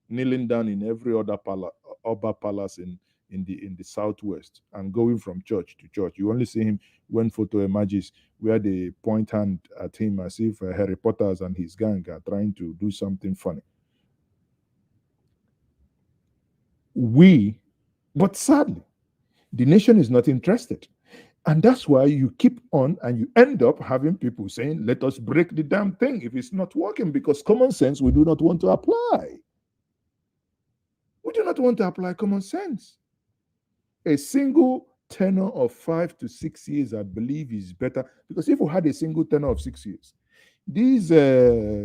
kneeling down in every other palace in the Southwest and going from church to church. You only see him when photo emerges where they point hand at him as if Harry Potter and his gang are trying to do something funny. But sadly, the nation is not interested. And that's why you keep on and you end up having people saying, let us break the damn thing if it's not working, because common sense we do not want to apply. We do not want to apply common sense. A single tenure of 5 to 6 years, I believe, is better, because if we had a single tenure of 6 years, this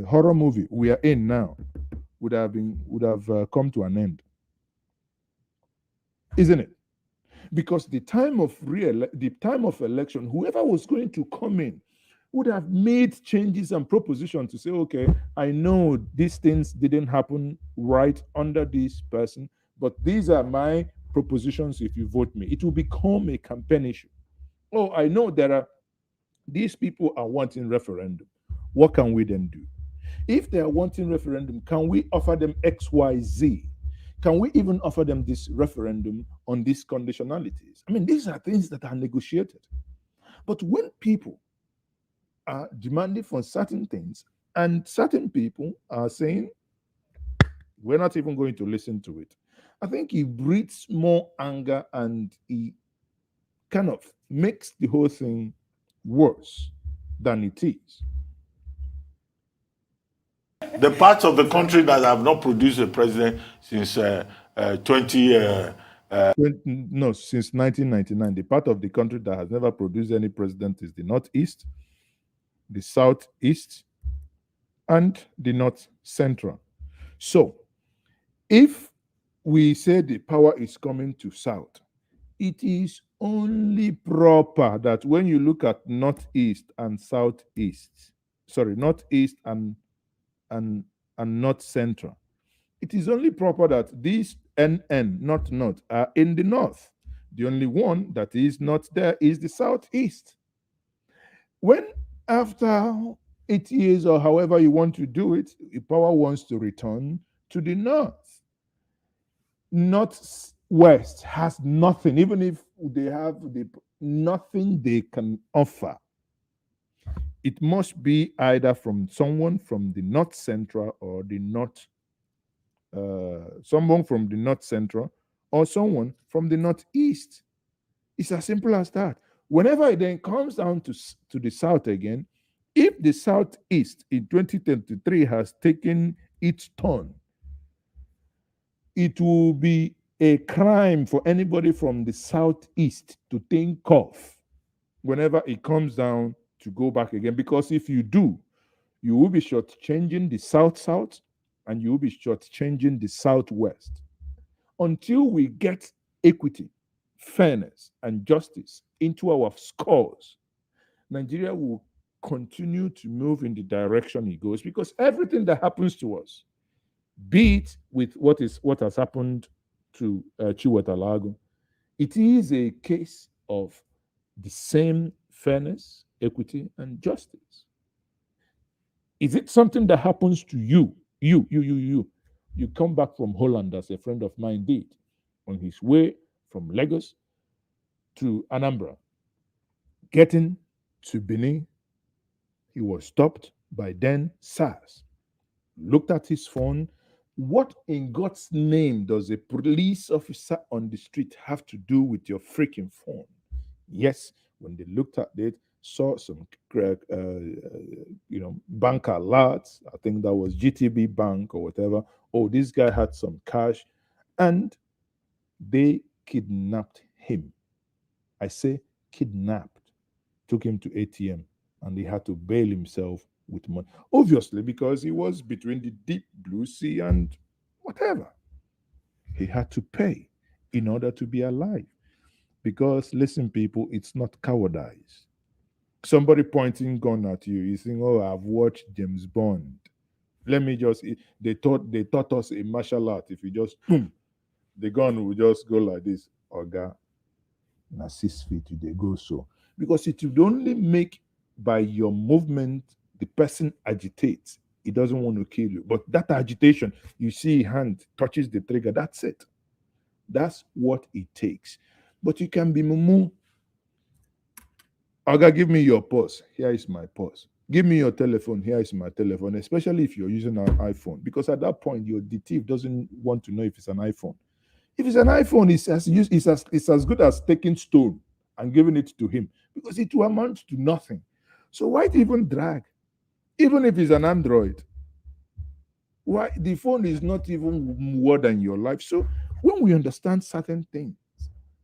horror movie we are in now would have come to an end, isn't it? Because the time of election, whoever was going to come in would have made changes and propositions to say, okay, I know these things didn't happen right under this person, but these are my propositions if you vote me. It will become a campaign issue. Oh, I know these people are wanting referendum. What can we then do? If they are wanting referendum, can we offer them XYZ? Can we even offer them this referendum on these conditionalities? I mean, these are things that are negotiated. But when people are demanding for certain things and certain people are saying, we're not even going to listen to it, I think it breeds more anger and it kind of makes the whole thing worse than it is. The parts of the country that have not produced a president since 20. No, since 1999, the part of the country that has never produced any president is the Northeast, the Southeast, and the North Central. So, if we say the power is coming to South, it is only proper that when you look at Northeast and Southeast, sorry, Northeast and North Central, it is only proper that these NN, not North, are in the North. The only one that is not there is the Southeast. When after 8 years or however you want to do it, the power wants to return to the North. Northwest has nothing, even if they have nothing they can offer. It must be either from someone from the North Central or the North someone from the North Central or someone from the Northeast. It's as simple as that. Whenever it then comes down to the South again, if the Southeast in 2023 has taken its turn, it will be a crime for anybody from the Southeast to think of whenever it comes down to go back again. Because if you do, you will be shortchanging the South-South and you will be shortchanging the Southwest. Until we get equity, fairness, and justice into our scores, Nigeria will continue to move in the direction it goes, because everything that happens to us, be it with what has happened to Chiwetalu Agu, it is a case of the same fairness, equity, and justice. Is it something that happens to you? You come back from Holland, as a friend of mine did, on his way from Lagos to Anambra. Getting to Benin, he was stopped by then SARS. Looked at his phone. What in God's name does a police officer on the street have to do with your freaking phone? Yes, when they looked at it, saw some bank alerts. I think that was GTB Bank or whatever. Oh, this guy had some cash, and they kidnapped him. I say kidnapped. Took him to ATM, and he had to bail himself with money. Obviously, because he was between the deep blue sea and whatever. He had to pay in order to be alive. Because listen, people, it's not cowardice. Somebody pointing gun at you, you think, oh, I've watched James Bond. Let me just, they taught us a martial art. If you just boom, the gun will just go like this. Oga, na 6 feet they go so. Because it would only make by your movement the person agitates. He doesn't want to kill you. But that agitation, you see hand touches the trigger, that's it. That's what it takes. But you can be mumu. Oga, give me your purse. Here is my purse. Give me your telephone. Here is my telephone, especially if you're using an iPhone. Because at that point, the thief doesn't want to know if it's an iPhone. If it's an iPhone, it's as good as taking stone and giving it to him, because it will amount to nothing. So why even drag? Even if it's an Android, why the phone is not even more than your life. So when we understand certain things,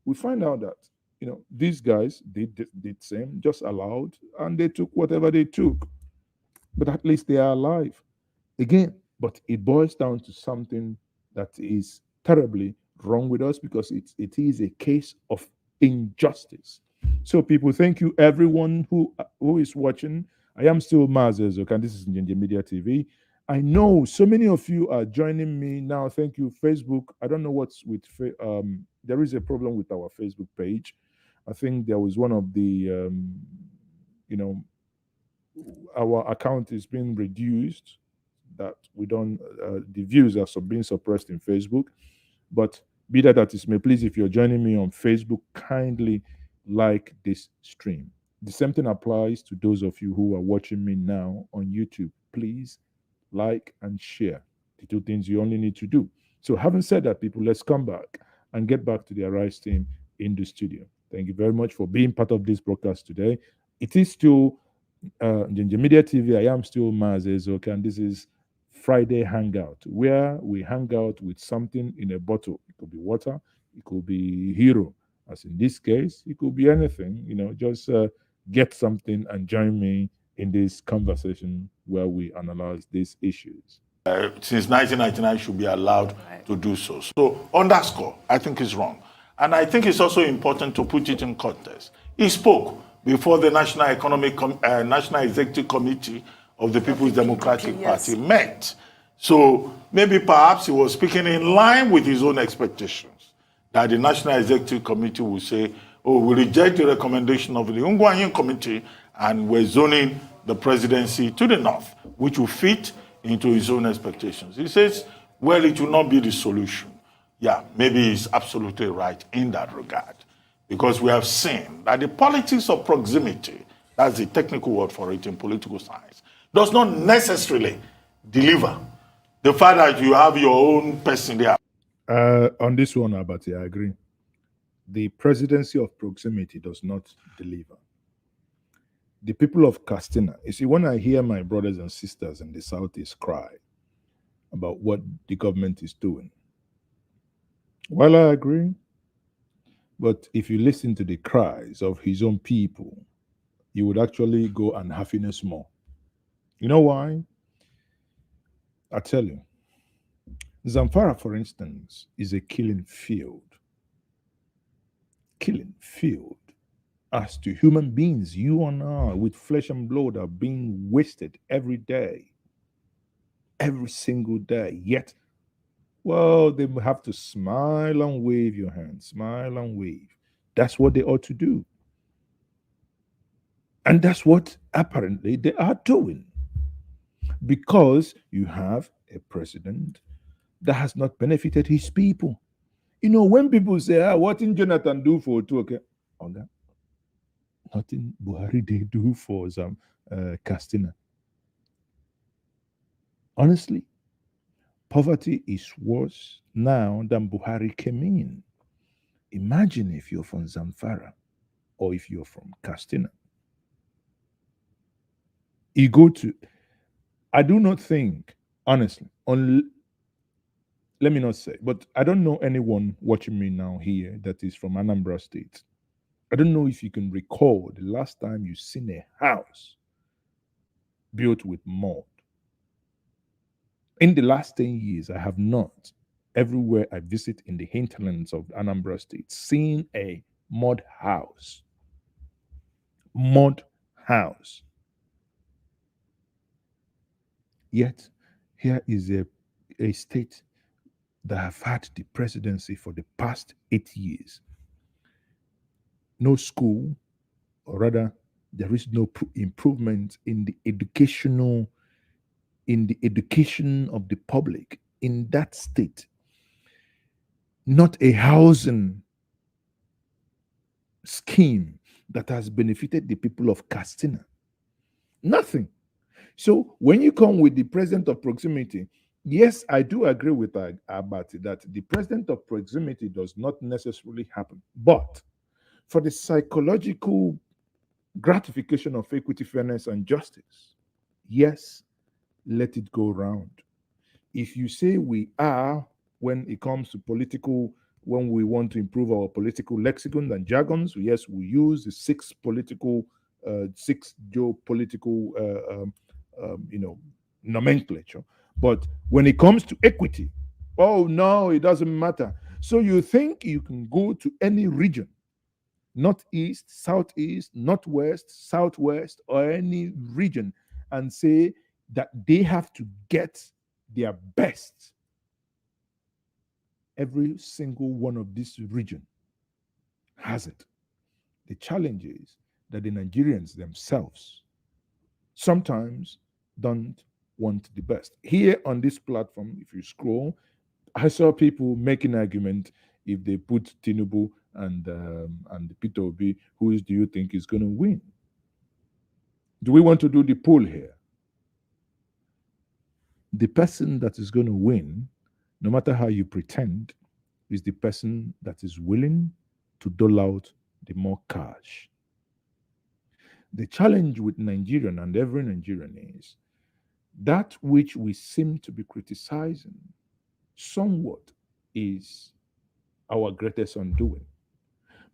we find out that these guys did same, just allowed, and they took whatever they took. But at least they are alive. Again, but it boils down to something that is terribly wrong with us, because it is a case of injustice. So people, thank you everyone who is watching. I am still Mazes, okay, and this is Njenje Media TV. I know so many of you are joining me now. Thank you, Facebook. I don't know what's with there is a problem with our Facebook page. I think there was one of the you know our account is being reduced, that we don't the views are being suppressed in Facebook. But be that as it may, please, if you're joining me on Facebook, kindly like this stream. The same thing applies to those of you who are watching me now on YouTube. Please like and share. The two things you only need to do. So, having said that, people, let's come back and get back to the Arise team in the studio. Thank you very much for being part of this broadcast today. It is still Ginger Media TV. I am still Mazes, okay, and this is Friday Hangout, where we hang out with something in a bottle. It could be water, it could be hero, as in this case, it could be anything. Just get something and join me in this conversation where we analyze these issues. Since 1999 should be allowed to do so. So underscore, I think is wrong. And I think it's also important to put it in context. He spoke before the National National Executive Committee of the People's Democratic Party met. So maybe perhaps he was speaking in line with his own expectations, that the National Executive Committee will say, oh, we reject the recommendation of the Ungwanyin Committee and we're zoning the presidency to the north, which will fit into his own expectations. He says, well, it will not be the solution. Yeah, maybe he's absolutely right in that regard, because we have seen that the politics of proximity, that's the technical word for it in political science, does not necessarily deliver. The fact that you have your own person there. On this one, Abati, I agree. The presidency of proximity does not deliver. The people of Castina, you see, when I hear my brothers and sisters in the Southeast cry about what the government is doing, well, I agree. But if you listen to the cries of his own people, you would actually go and happiness more. You know why? I tell you, Zamfara, for instance, is a killing field. Killing field. As to human beings, you and I, with flesh and blood, are being wasted every day. Every single day. Yet, well, they have to smile and wave your hand. Smile and wave. That's what they ought to do. And that's what apparently they are doing. Because you have a president that has not benefited his people. When people say, what did Jonathan do for two? Okay, nothing Buhari they do for some Castina. Honestly, poverty is worse now than Buhari came in. Imagine if you're from Zamfara or if you're from Castina. You go to, I do not think, honestly, let me not say, but I don't know anyone watching me now here that is from Anambra State. I don't know if you can recall the last time you seen a house built with mud. In the last 10 years, I have not, everywhere I visit in the hinterlands of Anambra State, seen a mud house. Mud house. Yet, here is a state that have had the presidency for the past 8 years. No school, or rather, there is no improvement in the education of the public in that state. Not a housing scheme that has benefited the people of Castina. Nothing. So when you come with the president of proximity, yes, I do agree with Abati that the president of proximity does not necessarily happen. But for the psychological gratification of equity, fairness, and justice, yes, let it go round. If you say we are, when it comes to political, when we want to improve our political lexicon and jargons, yes, we use the six geopolitical nomenclature. But when it comes to equity, oh no, it doesn't matter. So you think you can go to any region not east, southeast, northwest, southwest, or any region, and say that they have to get their best. Every single one of this region has it. The challenge is that the Nigerians themselves sometimes don't want the best. Here on this platform, if you scroll, I saw people making argument if they put Tinubu and Peter Obi, who do you think is going to win? Do we want to do the poll here? The person that is going to win, no matter how you pretend, is the person that is willing to dole out the more cash. The challenge with Nigerian and every Nigerian is that which we seem to be criticizing somewhat is our greatest undoing.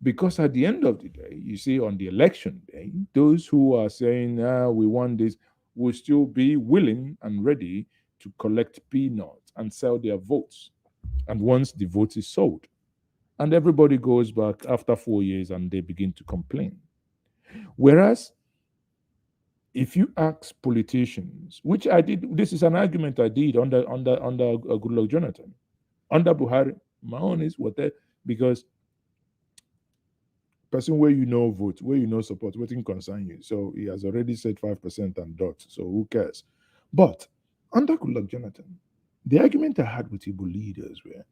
Because at the end of the day, you see, on the election day, those who are saying, we want this, will still be willing and ready to collect peanuts and sell their votes. And once the vote is sold, and everybody goes back after 4 years and they begin to complain. Whereas, if you ask politicians, which I did, this is an argument I did under Goodluck Jonathan, under Buhari, my own is what they, because person where you know vote, where you know support, waiting concern you. So he has already said 5% and dot. So who cares? But under Goodluck Jonathan, the argument I had with Igbo leaders were,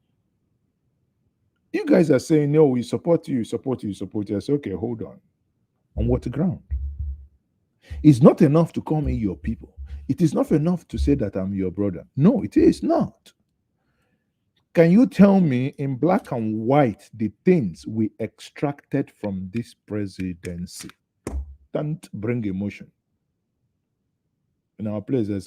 you guys are saying, no, we support you, support you, support you. I say, okay, hold on. On what ground? It's not enough to call me your people. It is not enough to say that I'm your brother. No, it is not. Can you tell me in black and white the things we extracted from this presidency? Don't bring emotion. In our place, there's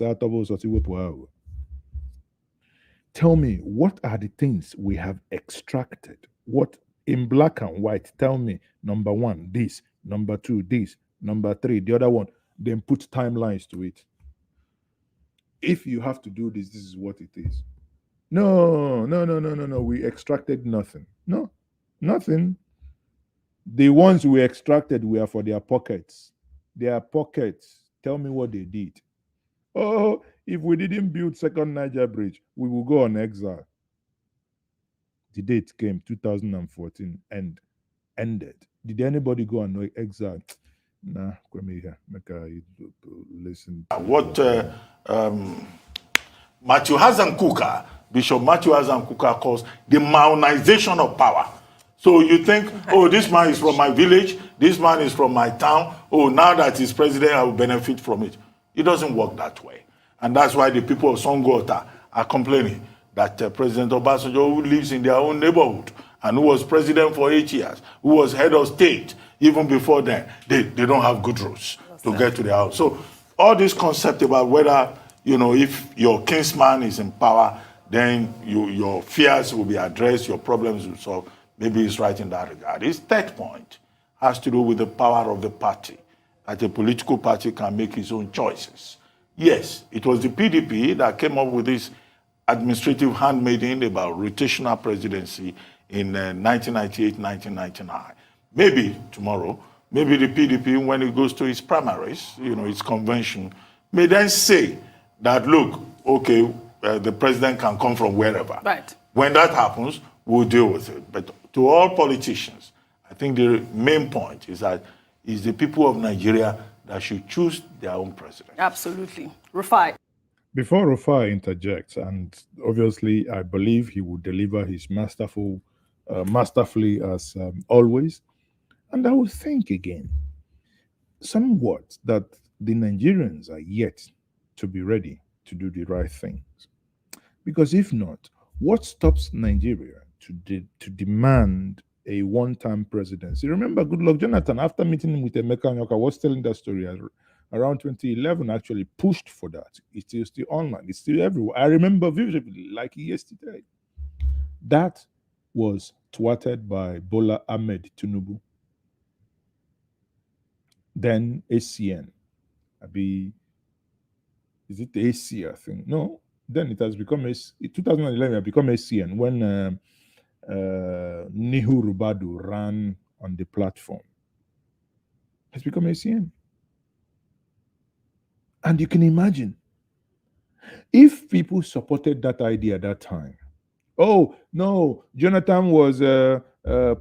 tell me, what are the things we have extracted? What in black and white? Tell me, number one, this, number two, this, number three, the other one. Then put timelines to it. If you have to do this, this is what it is. No. We extracted nothing. No, nothing. The ones we extracted were for their pockets. Their pockets. Tell me what they did. Oh, if we didn't build second Niger Bridge, we will go on exile. The date came 2014 and ended. Did anybody go on exile? Nah, come here. Make listen. What Matthew Hassan Kuka, Bishop Matthew Hassan Kuka calls the Maonization of power. So you think, oh, this man is from my village, this man is from my town, oh, now that he's president, I will benefit from it. It doesn't work that way. And that's why the people of Songota are complaining that President Obasanjo, who lives in their own neighborhood and who was president for 8 years, who was head of state, even before then, they don't have good roads to get to their house. So all this concept about whether, if your kinsman is in power, then your fears will be addressed, your problems will solve. Maybe it's right in that regard. His third point has to do with the power of the party, that a political party can make its own choices. Yes, it was the PDP that came up with this administrative handmaiden about rotational presidency in 1998, 1999. Maybe tomorrow, maybe the PDP, when it goes to its primaries, its convention, may then say that, look, okay, the president can come from wherever. Right. When that happens, we'll deal with it. But to all politicians, I think the main point is that it's the people of Nigeria that should choose their own president. Absolutely. Rufai. Before Rufai interjects, and obviously I believe he will deliver his masterfully as always, and I will think again, somewhat that the Nigerians are yet to be ready to do the right things. Because if not, what stops Nigeria to demand a one-time presidency? Remember, Goodluck Jonathan, after meeting with Emeka Nyoka, was telling that story around 2011, actually pushed for that. It's still online. It's still everywhere. I remember vividly, like yesterday. That was thwarted by Bola Ahmed Tinubu. Then ACN. Is it the AC, I think? No. Then it has become, 2011, it become ACN when Nihu Rubadu ran on the platform. Has become a CM. And you can imagine if people supported that idea at that time. Oh no, Jonathan was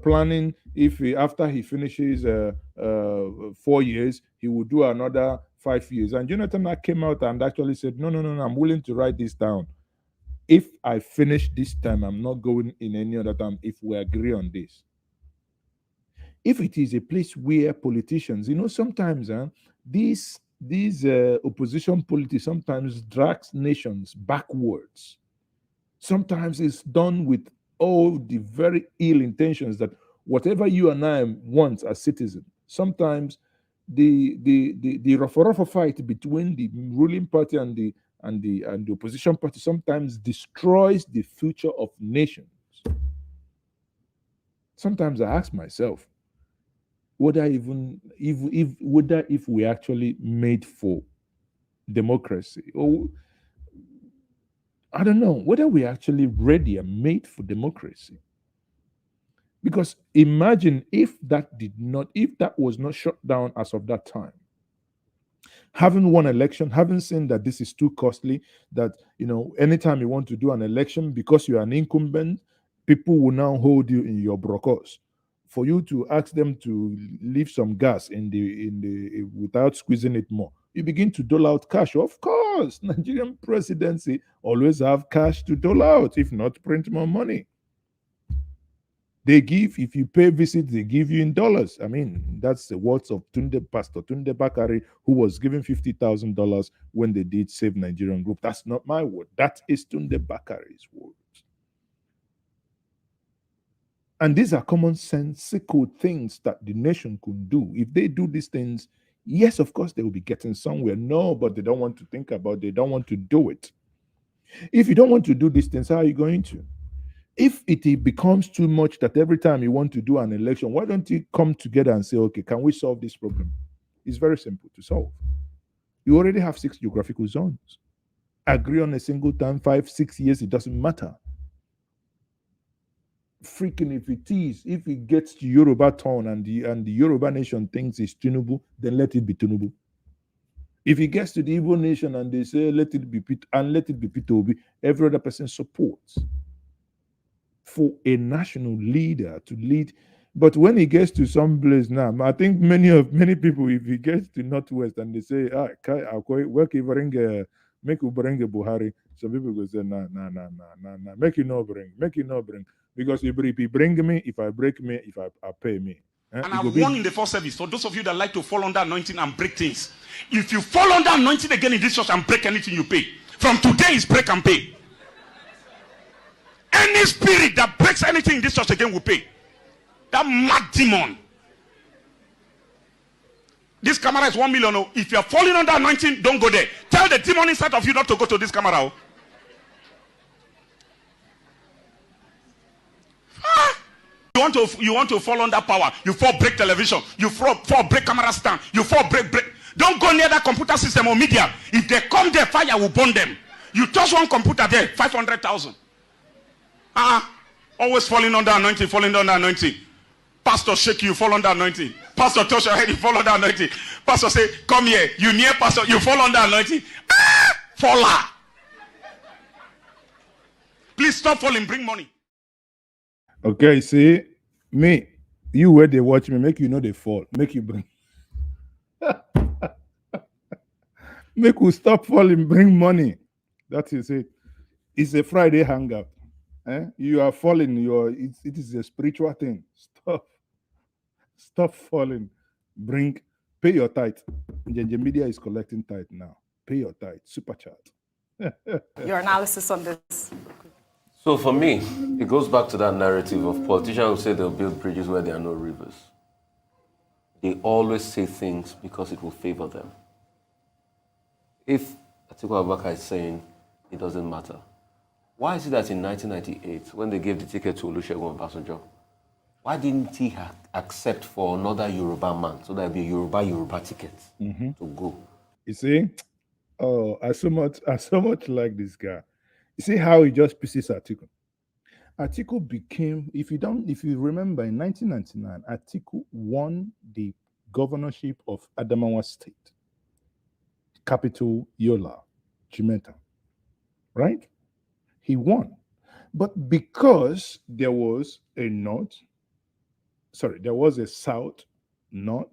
planning if after he finishes 4 years, he would do another 5 years. And Jonathan came out and actually said, no, I'm willing to write this down. If I finish this time, I'm not going in any other time if we agree on this. If it is a place where politicians, sometimes these opposition politics sometimes drags nations backwards. Sometimes it's done with all the very ill intentions that whatever you and I want as citizens, sometimes the rough fight between the ruling party and the opposition party sometimes destroys the future of nations. Sometimes I ask myself, whether if we actually made for democracy, or I don't know whether we actually ready and made for democracy. Because imagine if that was not shut down as of that time. Having won election, having seen that this is too costly, that anytime you want to do an election because you are an incumbent, people will now hold you in your brocos. For you to ask them to leave some gas in the without squeezing it more, you begin to dole out cash. Of course, Nigerian presidency always have cash to dole out, if not print more money. They give, if you pay visit, they give you in dollars. I mean, that's the words of Pastor Tunde Bakari, who was given $50,000 when they did Save Nigerian Group. That's not my word. That is Tunde Bakari's word. And these are commonsensical things that the nation could do. If they do these things, yes, of course, they will be getting somewhere. No, but they don't want to think about it. They don't want to do it. If you don't want to do these things, how are you going to? If it becomes too much that every time you want to do an election, why don't you come together and say, okay, can we solve this problem? It's very simple to solve. You already have 6 geographical zones. Agree on a single time, 5, 6 years, it doesn't matter. Freaking if it gets to Yoruba town and the Yoruba nation thinks it's Tinubu, then let it be Tinubu. If it gets to the Igbo nation and they say let it be Peter Obi, every other person supports. For a national leader to lead, but when he gets to some place now, I think many people, if he gets to Northwest and they say, make you bring a Buhari, some people will say, nah, make you no bring. Because if he bring me, if I break me, if I pay me. And I warn in the first service, for those of you that like to fall under anointing and break things, if you fall under anointing again in this church and break anything you pay, from today is break and pay. Any spirit that breaks anything in this church again will pay. That mad demon. This camera is 1 million. If you are falling under anointing, don't go there. Tell the demon inside of you not to go to this camera. You want to fall under power. You fall break television. You fall break camera stand. You fall break. Don't go near that computer system or media. If they come there, fire will burn them. You touch one computer there, 500,000. Always falling under anointing. Pastor shake you, fall under anointing. Pastor touch your head, you fall under anointing. Pastor say, come here. You near pastor, you fall under anointing. Faller. Please stop falling, bring money. Okay, see, me, you where they watch me, make you know they fall. Make you bring. Make you stop falling, bring money. That is it. It's a Friday hangout. You are falling. It is a spiritual thing. Stop falling. Pay your tithe. JJ Media is collecting tithe now. Pay your tithe. Super chat. Your analysis on this. So for me, it goes back to that narrative of politicians who say they'll build bridges where there are no rivers. They always say things because it will favor them. If Atiku Abubakar is saying it doesn't matter, why is it that in 1998, when they gave the ticket to Olusegun Obasanjo, why didn't he accept for another Yoruba man so that it'd be a Yoruba ticket to go? You see, I so much like this guy. You see how he just pisses Atiku. Atiku became, if you remember, in 1999, Atiku won the governorship of Adamawa State, capital Yola, Jimeta, right? He won. But because there was a south north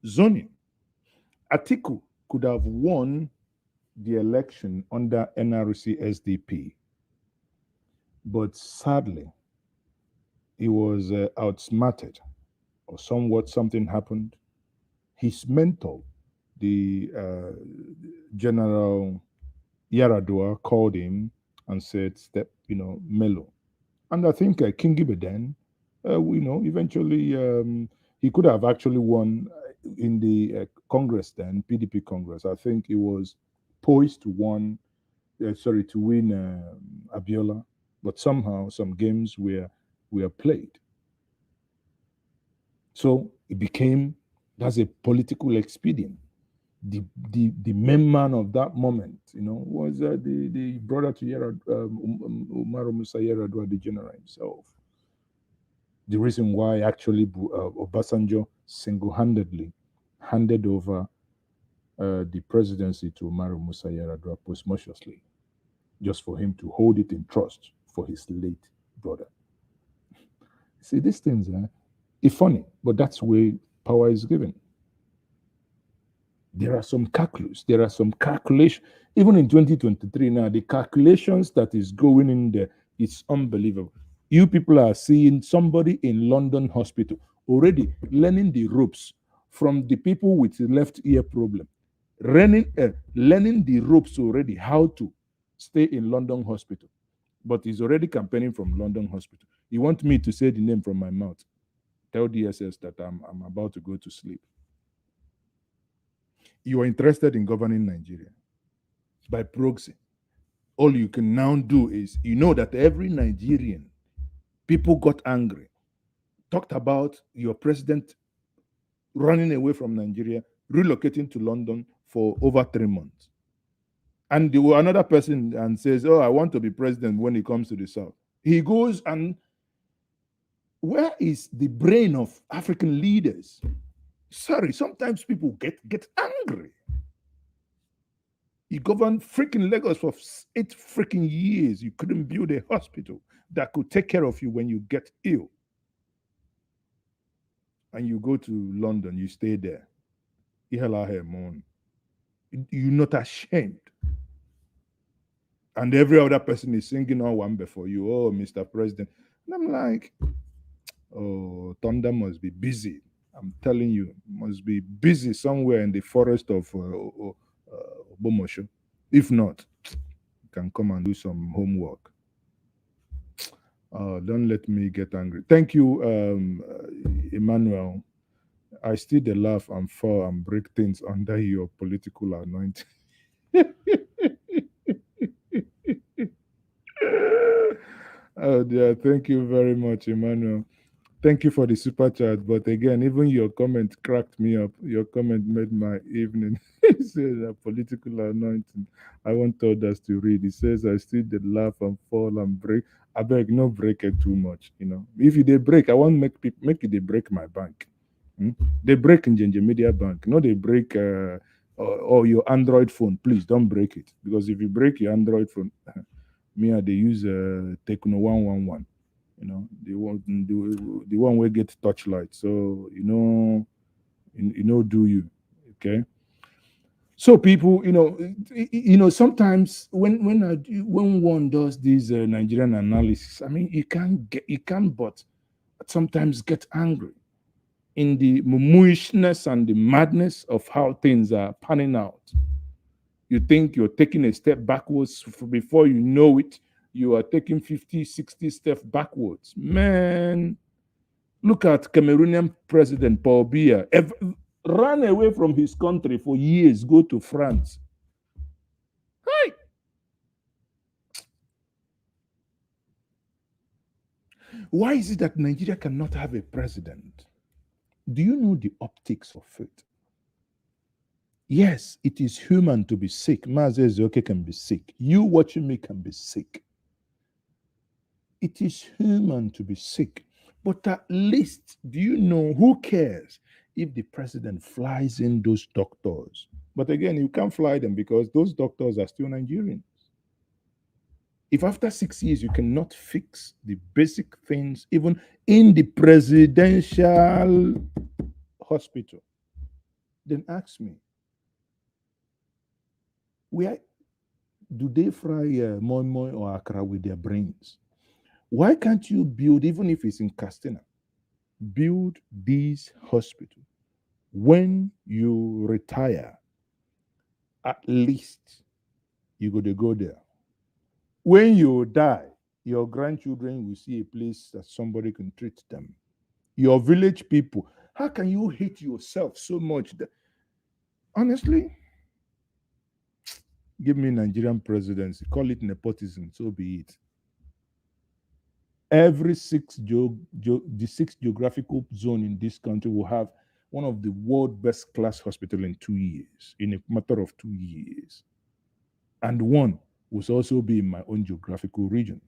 zoning, Atiku could have won the election under NRC SDP, but sadly, he was outsmarted, or something happened. His mentor, the General Yaradua, called him and said, "Step, mellow." And I think King Gibe then, eventually he could have actually won in the Congress then, PDP Congress. I think he was poised to win Abiola, but somehow some games were played. So it became, that's a political expedient. The main man of that moment, was the brother to Umaru Musa Yar'Adua, the general himself. The reason why actually Obasanjo single-handedly handed over the presidency to Umaru Musa Yar'Adua posthumously, just for him to hold it in trust for his late brother. See, these things, it's funny, but that's where power is given. There are some calculus, there are some calculations. Even in 2023 now, the calculations that is going in there, it's unbelievable. You people are seeing somebody in London hospital already learning the ropes from the people with left ear problem, learning the ropes already, how to stay in London hospital. But he's already campaigning from London hospital. You want me to say the name from my mouth? Tell DSS that I'm about to go to sleep. You are interested in governing Nigeria by proxy. All you can now do is, that every Nigerian, people got angry, talked about your president running away from Nigeria, relocating to London for over 3 months. And there were another person and says, "Oh, I want to be president when it comes to the South." He goes, and where is the brain of African leaders? Sorry, sometimes people get angry. You governed freaking Lagos for 8 freaking years. You couldn't build a hospital that could take care of you when you get ill. And you go to London, you stay there. You're not ashamed. And every other person is singing all one before you. "Oh, Mr. President." And I'm like, oh, Thunder must be busy. I'm telling you, must be busy somewhere in the forest of Bomosho. If not, you can come and do some homework. Don't let me get angry. Thank you, Emmanuel. I still dey laugh and fall and break things under your political anointing. Oh dear, thank you very much, Emmanuel. Thank you for the super chat. But again, even your comment cracked me up. Your comment made my evening. It says a political anointing. I want others to read. It says, "I still did laugh and fall and break." I beg, no break it too much. If you they break, I want make it they break my bank. They break in Ginger Media Bank. No, they break or your Android phone. Please don't break it, because if you break your Android phone, they use Tecno 111. The one where get touchlight. So do you, okay? So people, sometimes when one does these Nigerian analysis, you can't but sometimes get angry in the muishness and the madness of how things are panning out. You think you're taking a step backwards, before you know it, you are taking 50, 60 steps backwards. Man, look at Cameroonian President Paul Biya. Ran away from his country for years, go to France. Hey! Why is it that Nigeria cannot have a president? Do you know the optics of it? Yes, it is human to be sick. Mazi Ezeoke can be sick. You watching me can be sick. It is human to be sick. But at least, do you know who cares if the president flies in those doctors? But again, you can't fly them because those doctors are still Nigerians. If after 6 years you cannot fix the basic things, even in the presidential hospital, then ask me, where do they fry moi moi or akra with their brains? Why can't you build, even if it's in Castina, build these hospitals? When you retire, at least you go there. When you die, your grandchildren will see a place that somebody can treat them. Your village people, how can you hate yourself so much that, honestly, give me Nigerian presidency, call it nepotism, so be it. Every the sixth geographical zone in this country will have one of the world best class hospital in 2 years, in a matter of 2 years. And one will also be in my own geographical region.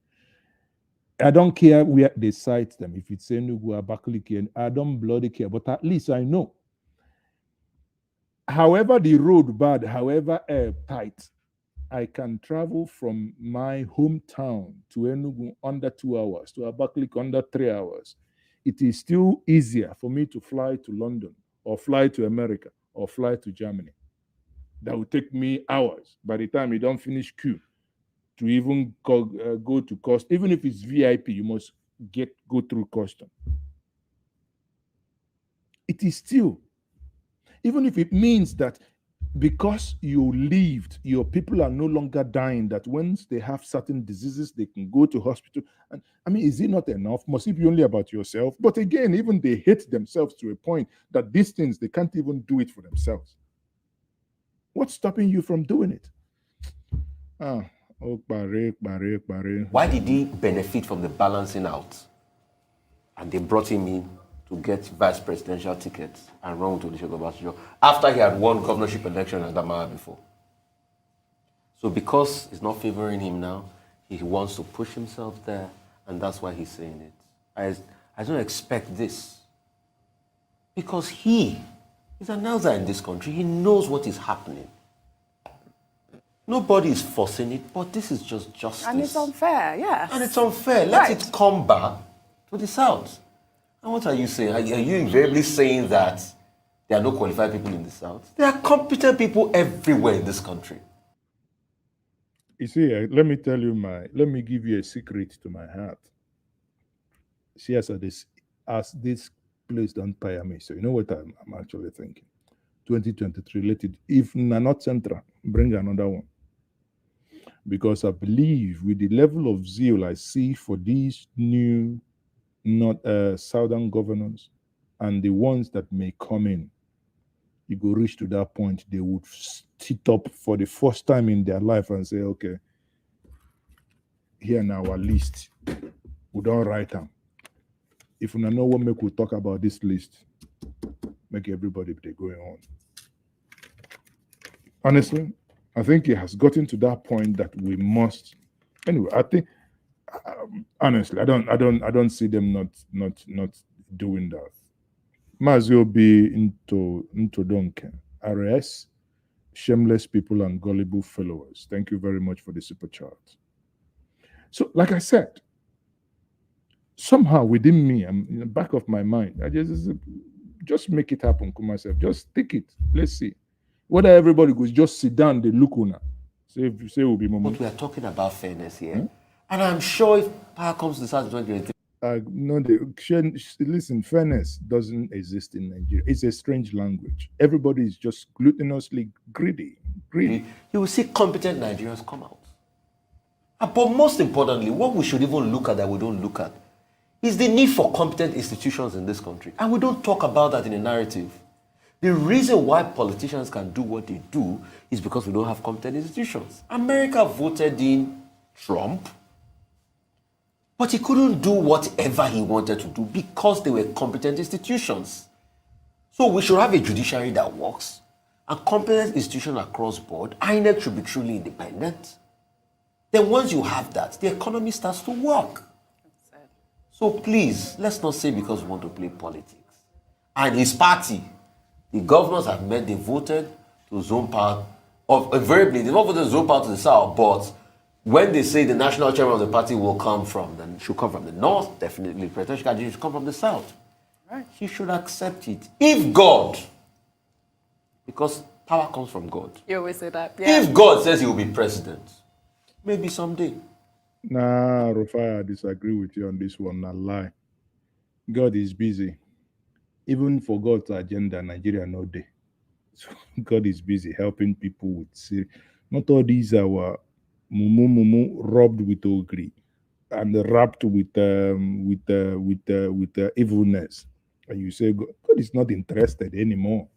I don't care where they site them. If it's Enugu, Abakaliki, I don't bloody care, but at least I know. However the road bad, however tight, I can travel from my hometown to Enugu under 2 hours, to Abakaliki under 3 hours. It is still easier for me to fly to London or fly to America or fly to Germany. That will take me hours. By the time you don't finish queue, to even go to cost, even if it's VIP, you must go through custom. It is still, even if it means that because you lived, your people are no longer dying, that once they have certain diseases, they can go to hospital. And I mean, is it not enough? Must it be only about yourself? But again, even they hate themselves to a point that these things, they can't even do it for themselves. What's stopping you from doing it? Why did he benefit from the balancing out? And they brought him in to get vice presidential tickets and run to the Obasanjo after he had won governorship election in Adamawa before. So because it's not favoring him now, he wants to push himself there, and that's why he's saying it. I don't expect this. Because he is an outsider in this country. He knows what is happening. Nobody is forcing it, but this is just justice. And it's unfair, yes. And it's unfair. Let it come back to the South. And what are you saying? Are you invariably saying that there are no qualified people in the South? There are competent people everywhere in this country. You see, let me tell you let me give you a secret to my heart. See, as this place don't tire me. So you know what I'm actually thinking? 2023, let it, if not central, bring another one. Because I believe with the level of zeal I see for these new southern governors and the ones that may come in, you go reach to that point, they would sit up for the first time in their life and say, okay, here in our list, we don't write them. If we don't know what make we talk about this list, make everybody be going on. Honestly, I think it has gotten to that point that we must. Anyway, I think honestly, I don't see them not doing that. Mazio be into Donke, RS, shameless people and gullible followers. Thank you very much for the super chat. So, like I said, somehow within me, I'm in the back of my mind, I just make it happen to myself. Just take it. Let's see. Whether everybody goes just sit down, they look on. Say will be moment. But we are talking about fairness here. And I'm sure if power comes to the South 2023. Listen, fairness doesn't exist in Nigeria. It's a strange language. Everybody is just gluttonously greedy. You will see competent Nigerians come out. But most importantly, what we should even look at that we don't look at is the need for competent institutions in this country. And we don't talk about that in a narrative. The reason why politicians can do what they do is because we don't have competent institutions. America voted in Trump, but he couldn't do whatever he wanted to do because they were competent institutions. So we should have a judiciary that works, a competent institution across board. INEC should be truly independent. Then once you have that, the economy starts to work. So please, let's not say because we want to play politics. And his party, the governors have met, they voted to zone power. Invariably, they not voted to zone power to the south, but when they say the national chairman of the party will come from, then should come from the north, definitely. Presidential candidate should come from the south. Right. He should accept it. If God, because power comes from God. You always say that. Yeah. If God says he will be president, maybe someday. Nah, Rufai, I disagree with you on this one. Not lie. God is busy. Even for God's agenda, Nigeria no day. So God is busy helping people with not all these are mumu robbed with ogri and wrapped with evilness. And you say God is not interested anymore.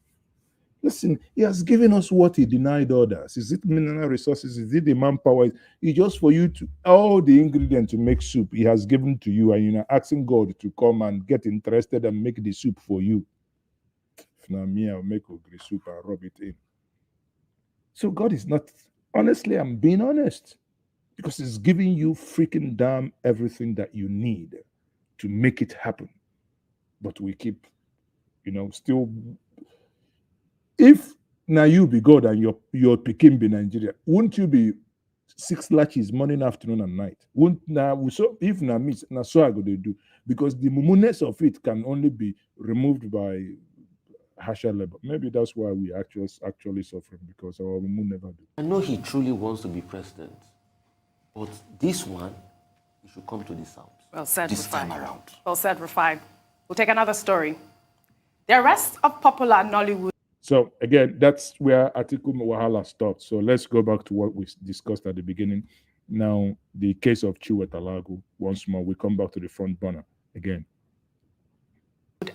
Listen, he has given us what he denied others. Is it mineral resources? Is it the manpower? It's just for you to all the ingredients to make soup he has given to you, and you're asking God to come and get interested and make the soup for you. If not me, I'll make ogri soup and rub it in. So God is not, honestly, I'm being honest, because he's giving you freaking damn everything that you need to make it happen. But we keep, still. If now you be God and your Pekin be Nigeria, wouldn't you be 6 latches morning, afternoon, and night? Wouldn't now so if now miss now so I go to do, because the mumuness of it can only be removed by harsher labor. Maybe that's why we actually suffering, because our mumu never do. I know he truly wants to be president, but this one, he should come to the south. Well said, this time around. Well said, Rufai. We'll take another story. The arrest of popular Nollywood. So again, that's where Atiku Wahala stopped. So let's go back to what we discussed at the beginning. Now, the case of Chiwetalu Agu, once more, we come back to the front burner again.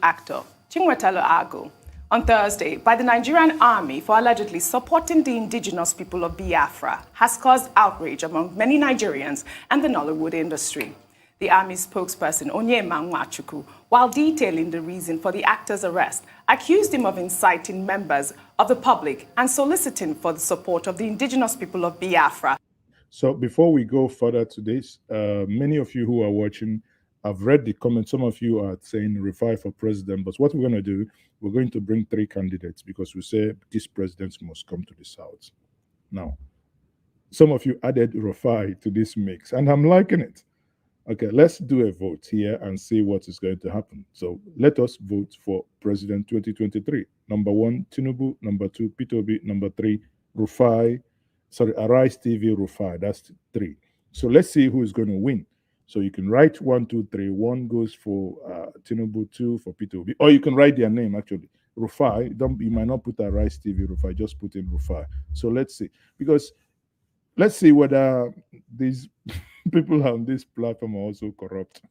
Actor Chiwetalu Agu on Thursday by the Nigerian army for allegedly supporting the indigenous people of Biafra has caused outrage among many Nigerians and the Nollywood industry. The army spokesperson, Onyema Nwachukwu, while detailing the reason for the actor's arrest, accused him of inciting members of the public and soliciting for the support of the indigenous people of Biafra. So before we go further to this, many of you who are watching, I've read the comments. Some of you are saying Rufai for president, but what we're going to do, we're going to bring 3 candidates, because we say these presidents must come to the south. Now, some of you added Rufai to this mix, and I'm liking it. Okay, let's do a vote here and see what is going to happen. So let us vote for President 2023. Number 1, Tinubu. Number 2, Peter Obi. Number 3, Rufai. Sorry, Arise TV Rufai. That's 3. So let's see who is going to win. So you can write 1, 2, 3. 1 goes for Tinubu, 2 for Peter Obi. Or you can write their name, actually. Rufai. You might not put Arise TV Rufai, just put in Rufai. So let's see. Because let's see whether these people on this platform are also corrupt.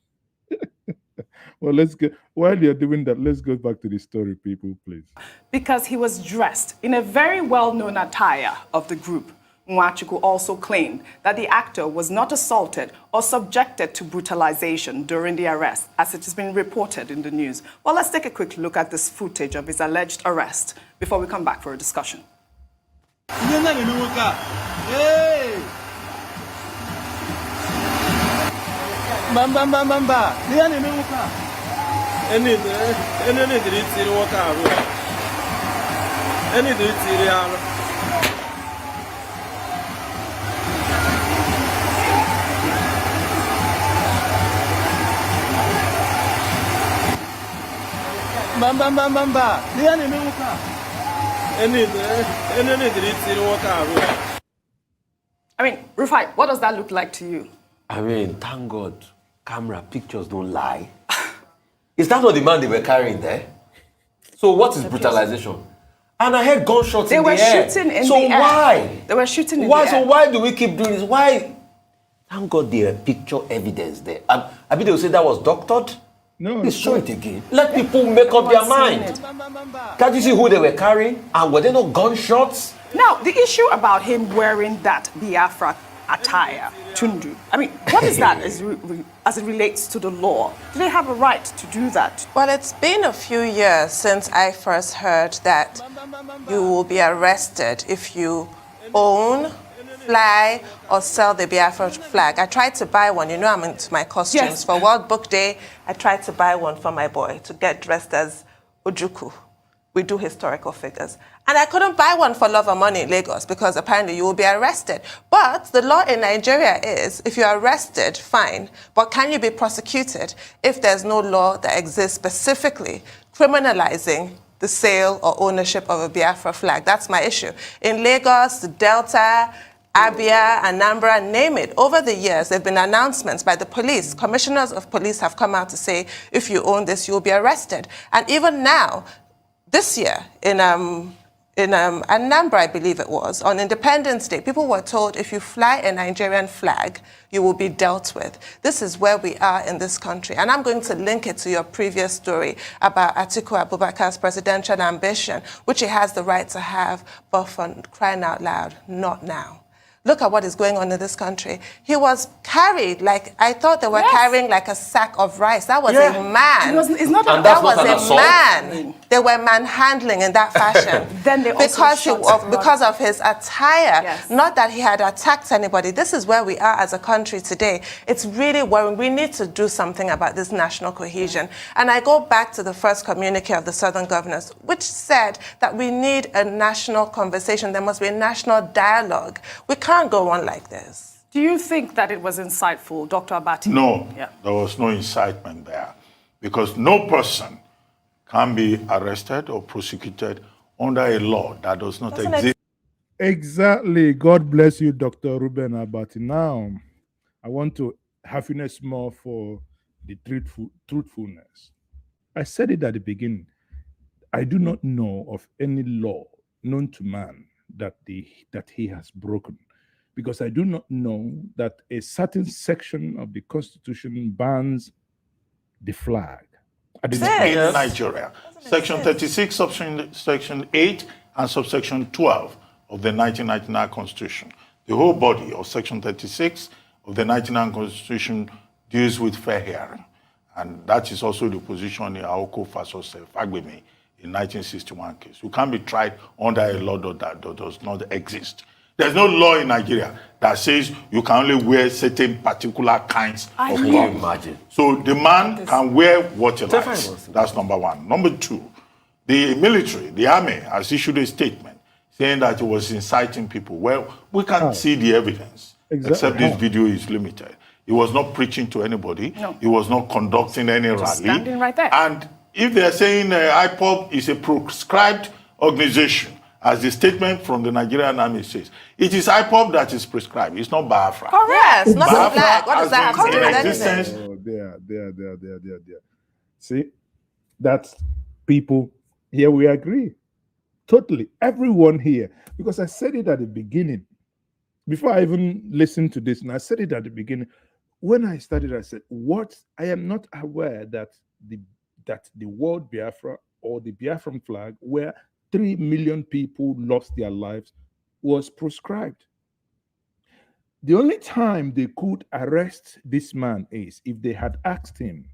Well, let's get, while you're doing that, let's go back to the story, people, please. Because he was dressed in a very well-known attire of the group. Nwachukwu also claimed that the actor was not assaulted or subjected to brutalization during the arrest, as it has been reported in the news. Well, let's take a quick look at this footage of his alleged arrest before we come back for a discussion. Bamba. I mean, Rufai, what does that look like to you? I mean, thank God, camera pictures don't lie. Is that not the man they were carrying there? So what is brutalization? And I heard gunshots in the air. They were shooting in the air. So why? They were shooting in the air. So why do we keep doing this? Why? Thank God there are picture evidence there. I mean, they will say that was doctored. No. Please show it again. Let people make up their mind. Can't you see who they were carrying? And were there no gunshots? Now, the issue about him wearing that Biafra attire, Tundu, I mean, what is that as it relates to the law? Do they have a right to do that? Well, it's been a few years since I first heard that you will be arrested if you own fly or sell the Biafra flag. I tried to buy one. You know I'm into my costumes. Yes. For World Book Day, I tried to buy one for my boy to get dressed as Ojukwu. We do historical figures. And I couldn't buy one for love or money in Lagos because apparently you will be arrested. But the law in Nigeria is, if you're arrested, fine. But can you be prosecuted if there's no law that exists specifically criminalizing the sale or ownership of a Biafra flag? That's my issue. In Lagos, the Delta, Abia, Anambra, name it. Over the years, there have been announcements by the police. Commissioners of police have come out to say, if you own this, you'll be arrested. And even now, this year, in Anambra, I believe it was, on Independence Day, people were told if you fly a Nigerian flag, you will be dealt with. This is where we are in this country. And I'm going to link it to your previous story about Atiku Abubakar's presidential ambition, which he has the right to have, but for crying out loud, not now. Look at what is going on in this country. He was carried like, I thought they were carrying like a sack of rice. That was a man. It's not And that that's That not was an a assault? man. They were manhandling in that fashion. Then they also because of his attire. Yes. Not that he had attacked anybody. This is where we are as a country today. It's really worrying. We need to do something about this national cohesion. And I go back to the first communique of the Southern governors, which said that we need a national conversation. There must be a national dialogue. We can't go on like this. Do you think that it was insightful, Dr. Abati? No, Yeah. there was no incitement there because no person can be arrested or prosecuted under a law that does not exist. Exactly. God bless you, Dr. Ruben Abati. Now, I want to happiness more for the truthfulness. I said it at the beginning. I do not know of any law known to man that he has broken, because I do not know that a certain section of the Constitution bans the flag. In Nigeria, Section 36, Section 8, and Subsection 12 of the 1999 Constitution. The whole body of Section 36 of the 1999 Constitution deals with fair hearing. And that is also the position in Aoko versus Fagbemi in 1961 case. You can't be tried under a law that does not exist. There's no law in Nigeria that says you can only wear certain particular kinds of clothes. Imagine. So the man can wear what he likes. That's number one. Number two, the military, the army, has issued a statement saying that it was inciting people. Well, we can't see the evidence, except this video is limited. He was not preaching to anybody. No. He was not conducting any rally. Standing right there. And if they're saying IPOB is a proscribed organization, as the statement from the Nigerian army says, it is IPOB that is prescribed. It's not Biafra. Correct. It's not a flag. What does that have to do with anything? There. See, that's people here. We agree totally. Everyone here, because I said it at the beginning. Before I even listened to this, and I said it at the beginning. When I started, I said, "What? I am not aware that the word Biafra or the Biafran flag, where 3 million people lost their lives, was proscribed. The only time they could arrest this man is if they had asked him,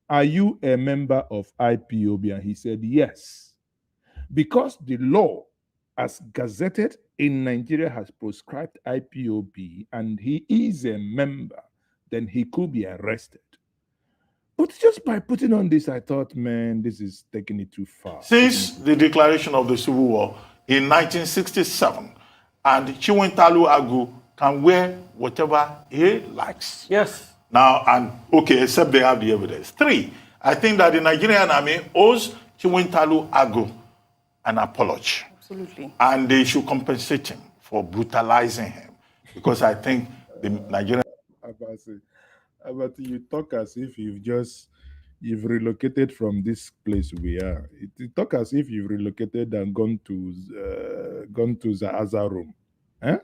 are you a member of IPOB? And he said, yes. Because the law, as gazetted in Nigeria, has proscribed IPOB and he is a member, then he could be arrested. But just by putting on this, I thought, man, this is taking it too far. Since the declaration of the Civil War in 1967, and Chiwetalu Agu can wear whatever he likes. Yes. Now, and okay, except they have the evidence. 3, I think that the Nigerian army owes Chiwetalu Agu an apology. Absolutely. And they should compensate him for brutalizing him. Because I think the Nigerian... But you talk as if you've relocated from this place we are. You talk as if you've relocated and gone to the other room. Eh?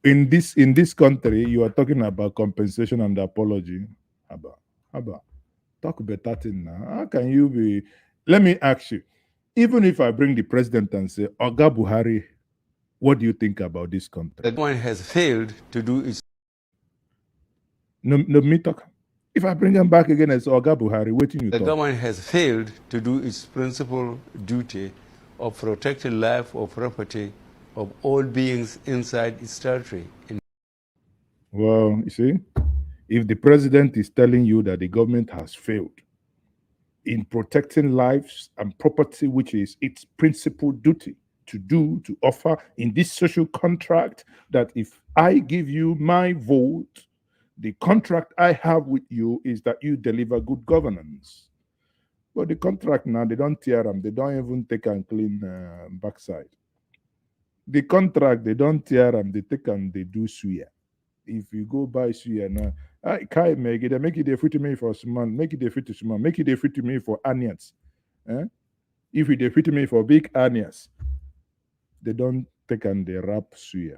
In this country, you are talking about compensation and apology. Haba. Talk better thing now. How can you be? Let me ask you. Even if I bring the president and say, Oga Buhari, what do you think about this country? The government has failed to do its... No, me talk. If I bring him back again as Oga Buhari, what do you talk? The government has failed to do its principal duty of protecting life or property of all beings inside its territory. Well, you see, if the president is telling you that the government has failed in protecting lives and property, which is its principal duty to do, to offer in this social contract, that if I give you my vote, the contract I have with you is that you deliver good governance. But the contract now, they don't tear them. They don't even take and clean backside. The contract, they don't tear them. They take and they do suya. If you go buy suya now, I can't make it. They make it a free to me for some month. Make it a free to some month. Make it a free to me for onions. If it a free to me for big onions, they don't take and they wrap suya.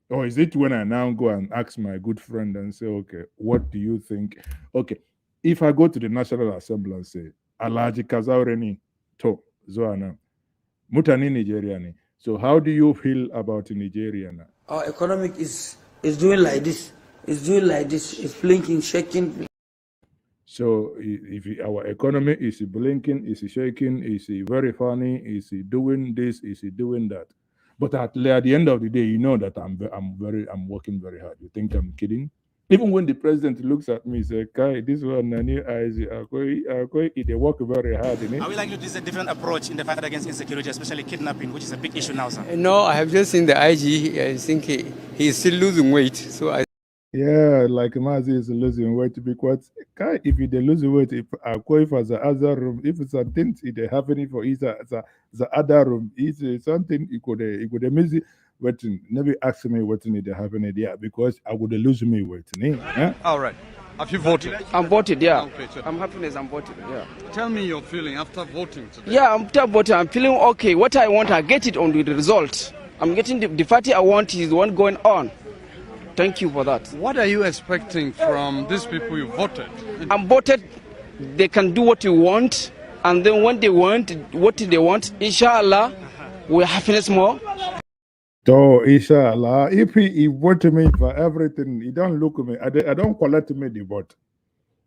Or is it when I now go and ask my good friend and say, okay, what do you think? Okay, if I go to the National Assembly and say, Alaji Kazaureni to Zoana, Mutani Nigeriani. So how do you feel about Nigeria now? Our economic is doing like this. It's doing like this. It's blinking, shaking. So if our economy is blinking, is shaking, is very funny, is doing this, is doing that. But at the end of the day, you know that I'm working very hard. You think I'm kidding? Even when the president looks at me, say, "Kai, this one, Nani, they work very hard." Are we likely to use a different approach in the fight against insecurity, especially kidnapping, which is a big issue now, sir? No, I have just seen the IG. I think he is still losing weight. So yeah, like Mazi is losing weight because if they lose weight, if as the other room, if it's a thing it happening for the other room, it's something it could miss it. But never ask me what it happening there because I would lose me weight. All right. Have you voted? I'm voted, yeah. Okay, so I'm happy I'm voted, yeah. tell me your feeling after voting today. Yeah, after voting, I'm feeling okay. What I want, I get it on the result. I'm getting the party I want is the one going on. Thank you for that. What are you expecting from these people you voted? I'm voted, they can do what you want, and then when they want, what they want, inshallah, we'll happiness more. So, inshallah, if he vote me for everything, he don't look at me. I don't collect me the vote.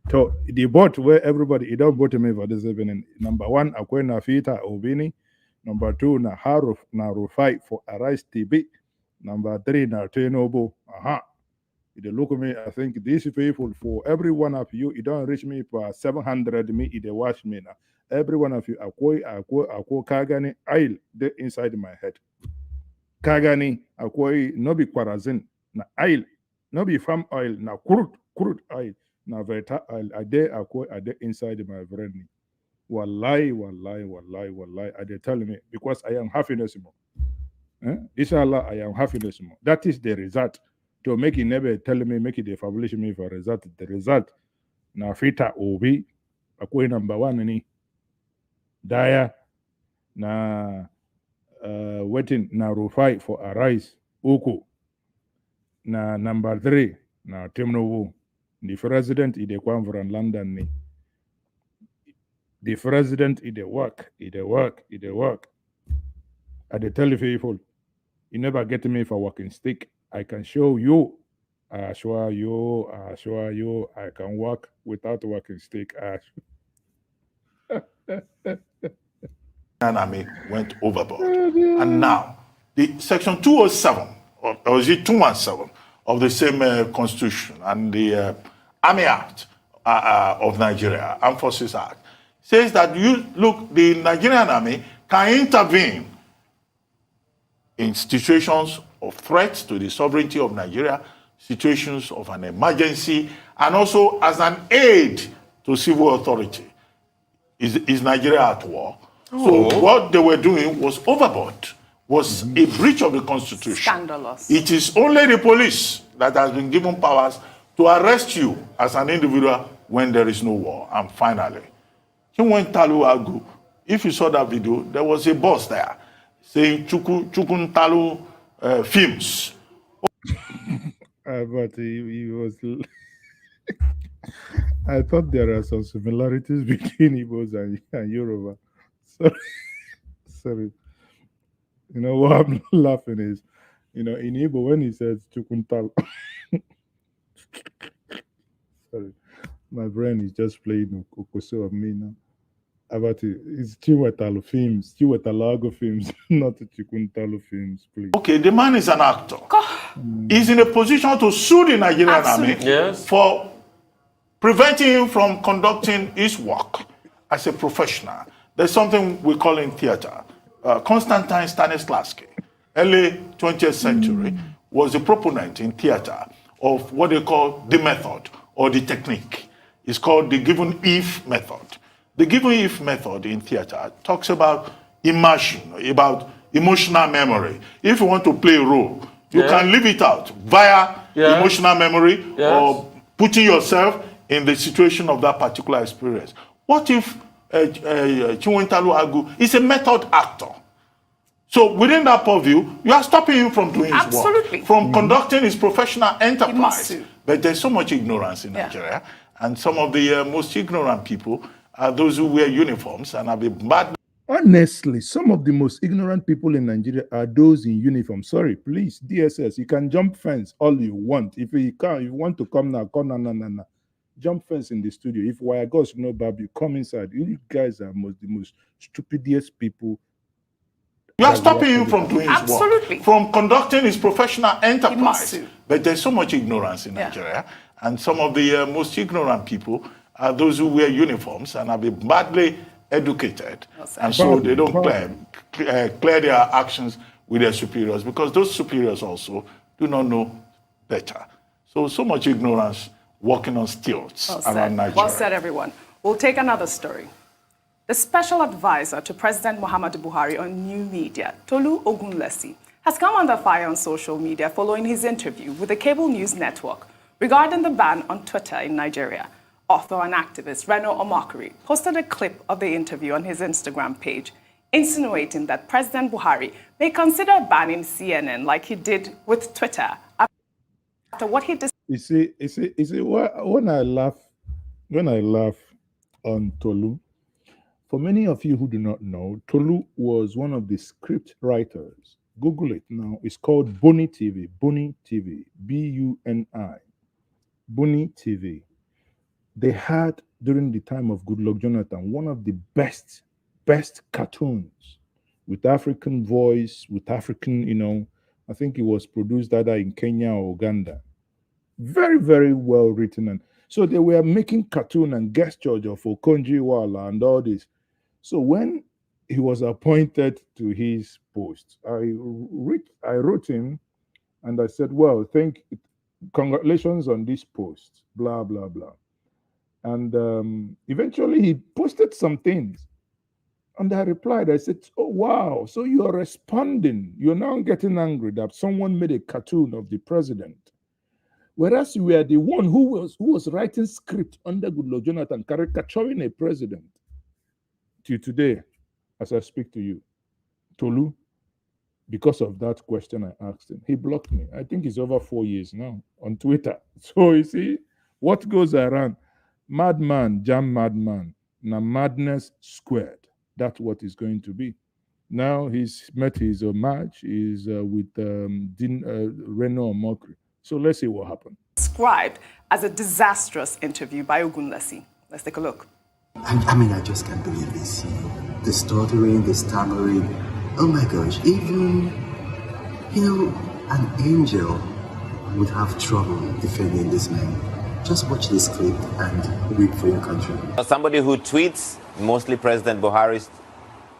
So, the vote where everybody, he don't vote me for this evening. Number one, Akwena Fita Obini. Number two, na Haruf na Rufai for Arise TB. Number three, na Tenobo. Aha. If they look at me, I think these people, for every one of you, it don't reach me for 700 me, it they watch me now. Every one of you, Akwo Kagani, I'll they inside my head. Kagani, Akwoi, no be Kwarazin, na oil, no be farm oil, na crude oil, na veta oil, ade inside my brain. Wallahi, are they telling me? Because I am happiness more. Inshallah, I am happiness more. That is the result. To make it never tell me, make it a publish me for result. The result, na fita obi, Akwoi number one, ni Daya, na waiting na Rufai for Arise Uku. Na number three, na Timnowu. The president is the one from London. Ni. The president is the work. I tell people, you never get me for walking stick. I can show you. I assure you, I can walk without walking stick. Army went overboard. And now, the section 207, or is it 217 of the same constitution and the Army Act of Nigeria, Armed Forces Act, says that the Nigerian Army can intervene in situations of threats to the sovereignty of Nigeria, situations of an emergency, and also as an aid to civil authority. Is Nigeria at war? So what they were doing was overboard, was a breach of the Constitution. Scandalous. It is only the police that has been given powers to arrest you as an individual when there is no war. And finally, Chiwetalu Agu, if you saw that video, there was a boss there saying Chiwetalu films. But he was... I thought there are some similarities between Igbos and Yoruba. Sorry. You know what I'm laughing is, in Igbo, when he says Chiwetalu, sorry, my brain is just playing Okoso of me now. about it. It's Chiwetalu films, Chiwetalu Agu films, not the Chiwetalu films, please. Okay, the man is an actor. He's in a position to sue the Nigerian army for preventing him from conducting his work as a professional. There's something we call in theater. Konstantin Stanislavski, early 20th century, was a proponent in theater of what they call the method or the technique. It's called the given if method. The given if method in theater talks about immersion, about emotional memory. If you want to play a role, you can live it out via emotional memory or putting yourself in the situation of that particular experience. What if Chiwetalu Agu is a method actor? So within that purview, you are stopping him from doing his work, from conducting his professional enterprise. But there's so much ignorance in Nigeria, and some of the most ignorant people are those who wear uniforms and have a bad. Honestly, some of the most ignorant people in Nigeria are those in uniform. Sorry, please, DSS, you can jump fence all you want. If you can't, you want to come now, come na. Jump fence in the studio. If why God's no Babu, come inside. You guys are the most stupidest people. You are stopping him from doing his work, from conducting his professional enterprise. But there's so much ignorance in Nigeria, and some of the most ignorant people are those who wear uniforms and have been badly educated, and so they don't clear their actions with their superiors, because those superiors also do not know better. So much ignorance walking on stilts around Nigeria. Well said, everyone. We'll take another story. The special advisor to President Muhammadu Buhari on new media, Tolu Ogunlesi, has come under fire on social media following his interview with the cable news network regarding the ban on Twitter in Nigeria. Author and activist Reno Omokri posted a clip of the interview on his Instagram page, insinuating that President Buhari may consider banning CNN like he did with Twitter after what he did. You see, when I laugh on Tolu, for many of you who do not know, Tolu was one of the script writers. Google it now. It's called Buni TV. Buni TV. B-U-N-I. Buni TV. They had, during the time of Goodluck Jonathan, one of the best cartoons with African voice, with African, I think it was produced either in Kenya or Uganda. Very, very well written. And so they were making cartoon and guest judge of Okonji Wala and all this. So when he was appointed to his post, I wrote him and I said, well, congratulations on this post, blah, blah, blah. And eventually he posted some things. And I replied, I said, oh, wow, so you're responding. You're now getting angry that someone made a cartoon of the president. Whereas you were the one who was writing script under Goodluck Jonathan, caricaturing a president. Till today, as I speak to you, Tolu, because of that question I asked him, he blocked me. I think it's over 4 years now on Twitter. So you see, what goes around? Madman, jam madman. Now madness squared. That's what it's going to be. Now he's met his match is with Reno Omokri. So let's see what happened. Described as a disastrous interview by Ogunlesi. Let's take a look. I just can't believe this. The stuttering, the stammering. Oh my gosh, even, an angel would have trouble defending this man. Just watch this clip and weep for your country. Somebody who tweets mostly President Buhari's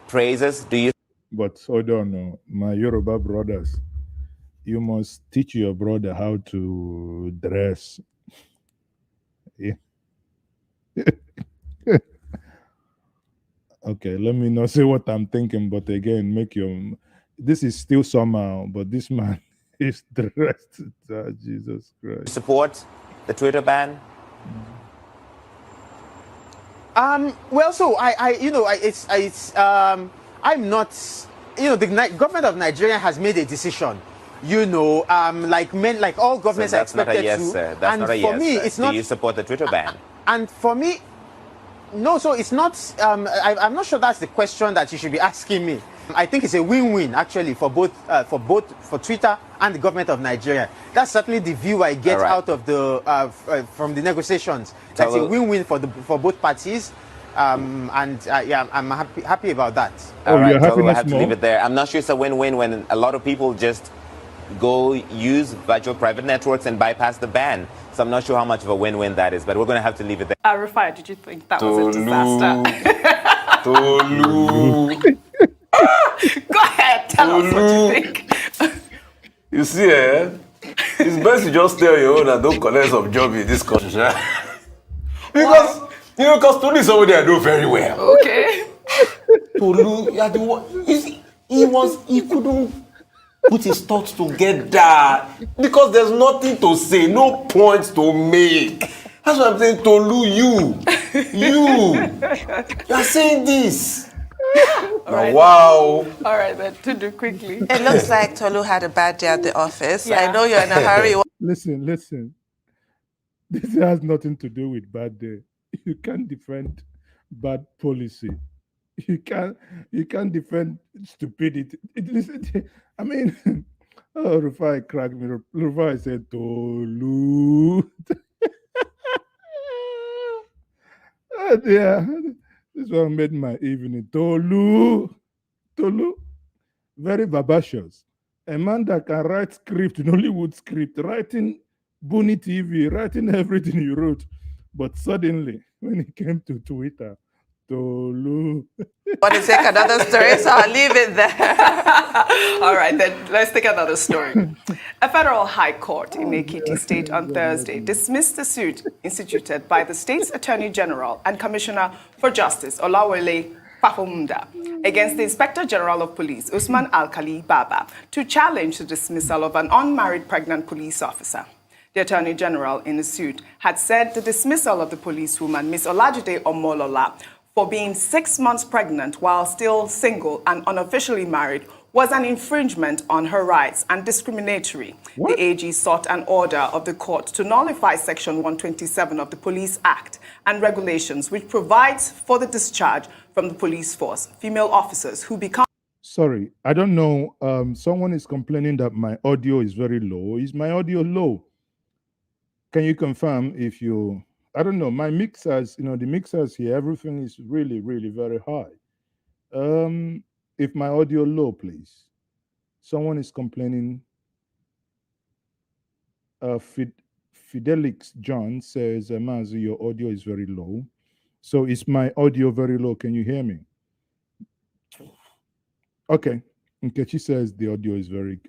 praises, do you? But hold on, my Yoruba brothers, you must teach your brother how to dress. Yeah. Okay, let me not say what I'm thinking, but again, this is still somehow, but this man is dressed. Jesus Christ. Support the Twitter ban? Well, so I'm not, the government of Nigeria has made a decision. Like all governments are expected to. That's not a yes, sir. That's not a yes. For me, it's not. Do you support the Twitter ban? And for me, no. So it's not. I'm not sure that's the question that you should be asking me. I think it's a win-win actually for Twitter and the government of Nigeria. That's certainly the view I get out of the from the negotiations. That's a win-win for both parties. Yeah, I'm happy about that. All Oh, right, you're Tolu, happiness I have to leave more? it there. I'm not sure it's a win-win when a lot of people just go use virtual private networks and bypass the ban. So I'm not sure how much of a win-win that is, but we're going to have to leave it there. Rufai, did you think that was a disaster? Tolu. Go ahead, tell us what you think. You see, it's best you just stay on your own and don't collect some job in this country. Because, because Tolu is somebody I know very well. Okay. Tolu, you are the one. He couldn't put his thoughts together because there's nothing to say, no points to make. That's what I'm saying, Tolu, you are saying this. Right. Wow. All right, then, to do quickly. It looks like Tolu had a bad day at the office. Yeah. I know you're in a hurry. Listen. This has nothing to do with bad day. You can't defend bad policy. You can't defend stupidity. I mean, oh, Rufai cracked me. Rufai said, Tolu. Oh, dear. This one made my evening. Tolu. Very vivacious. A man that can write script, Nollywood script, writing Bunny TV, writing everything he wrote. But suddenly, when it came to Twitter, Tolu. Want to take another story, so I'll leave it there. All right, then let's take another story. A federal high court in Ekiti State on Thursday dismissed the suit instituted by the state's Attorney General and Commissioner for Justice, Olawale Fafomunda, against the Inspector General of Police, Usman Alkali Baba, to challenge the dismissal of an unmarried pregnant police officer. The Attorney General in the suit had said the dismissal of the policewoman, Ms. Olajide Omolola, for being 6 months pregnant while still single and unofficially married was an infringement on her rights and discriminatory. What? The AG sought an order of the court to nullify Section 127 of the Police Act and regulations, which provides for the discharge from the police force, female officers who become... Sorry, I don't know. Someone is complaining that my audio is very low. Is my audio low? Can you confirm if you... I don't know. My mixers, the mixers here, everything is really, really very high. If my audio low, please. Someone is complaining. Fidelix John says, Mazi, your audio is very low. So is my audio very low? Can you hear me? Okay. Nkechi says the audio is very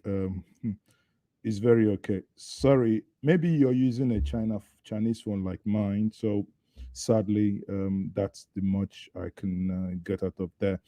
okay. Sorry, maybe you're using a Chinese phone like mine. So sadly, that's the much I can get out of there.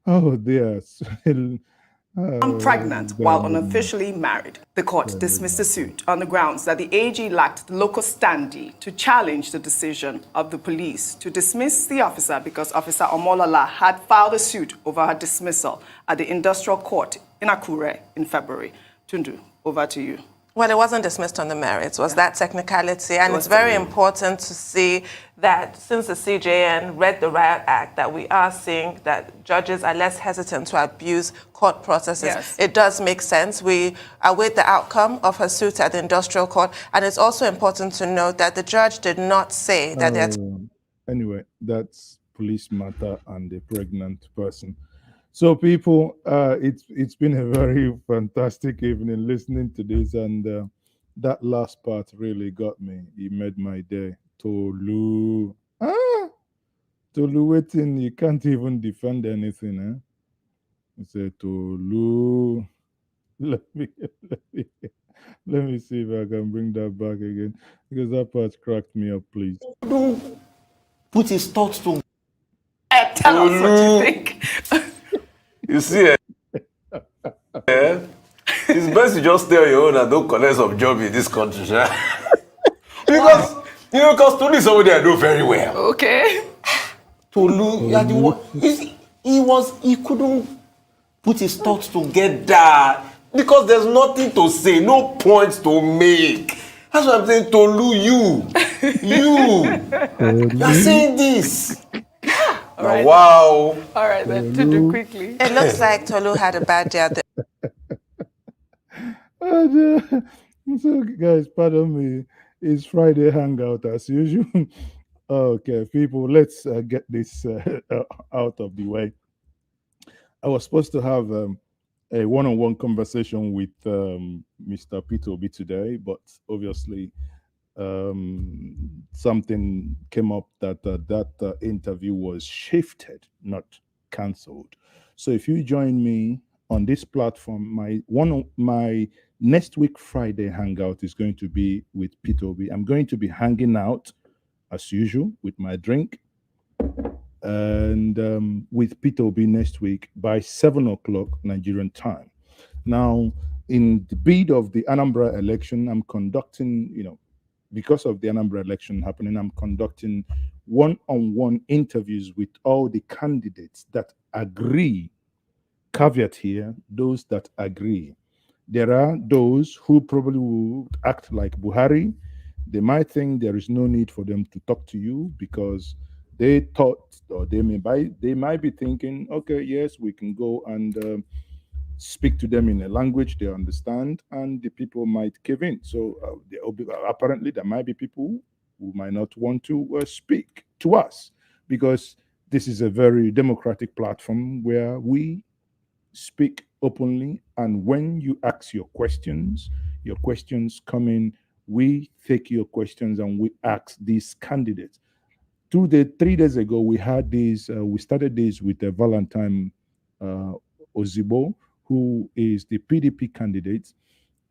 Oh dear. I'm pregnant while unofficially married. The court dismissed the suit on the grounds that the AG lacked the locus standi to challenge the decision of the police to dismiss the officer because Officer Omolola had filed a suit over her dismissal at the industrial court in Akure in February. Tundu, over to you. Well, it wasn't dismissed on the merits. Was that technicality? And it's very important to see that since the CJN read the Riot Act, that we are seeing that judges are less hesitant to abuse court processes. Yes. It does make sense. We await the outcome of her suit at the industrial court. And it's also important to note that the judge did not say that anyway, that's police matter and a pregnant person. So people, it's been a very fantastic evening listening to this, and that last part really got me. It made my day. Tolu, Tolu, waiting, you can't even defend anything, eh? I said Tolu. Let me see if I can bring that back again, because that part cracked me up. Please Don't put his thoughts to. Tell us what you think. You see, it's best you just stay on your own and don't collect some job in this country. Because Tolu is somebody I know very well. Okay. Tolu, you are the one. He couldn't put his thoughts together because there's nothing to say, no points to make. That's what I'm saying, Tolu, you are saying this. All right. Wow. All right, then, to do quickly. It looks like Tolu had a bad day at the... So, guys, pardon me. It's Friday Hangout as usual. Okay, people, let's get this out of the way. I was supposed to have a one-on-one conversation with Mr. Peter Obi today, but obviously something came up that that interview was shifted, not cancelled. So if you join me on this platform, my next week Friday hangout is going to be with Peter Obi. I'm going to be hanging out as usual with my drink and with Peter Obi next week by 7 o'clock Nigerian time. Now, in the bid of the Anambra election, I'm conducting, because of the Anambra election happening, I'm conducting one-on-one interviews with all the candidates that agree. Caveat here, those that agree. There are those who probably would act like Buhari. They might think there is no need for them to talk to you because they thought, or they might be thinking, okay, yes, we can go and speak to them in a language they understand, and the people might give in. So apparently, there might be people who might not want to speak to us because this is a very democratic platform where we speak openly. And when you ask your questions come in, we take your questions and we ask these candidates. 3 days ago, we had this, we started this with Valentine uh, Ozibo, who is the PDP candidate.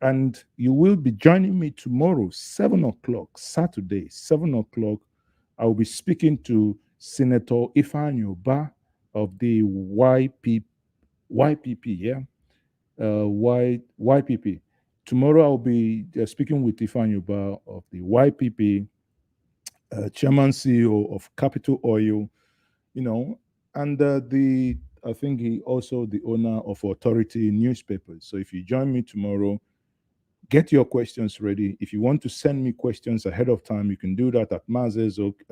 And you will be joining me tomorrow, 7 o'clock, Saturday, 7 o'clock. I will be speaking to Senator Ifeanyi Uba of the YPP, yeah? YPP. Tomorrow I'll be speaking with Ifeanyi Uba of the YPP, Chairman CEO of Capital Oil, and I think he also the owner of Authority newspapers. So if you join me tomorrow, get your questions ready. If you want to send me questions ahead of time, you can do that at Mazezoke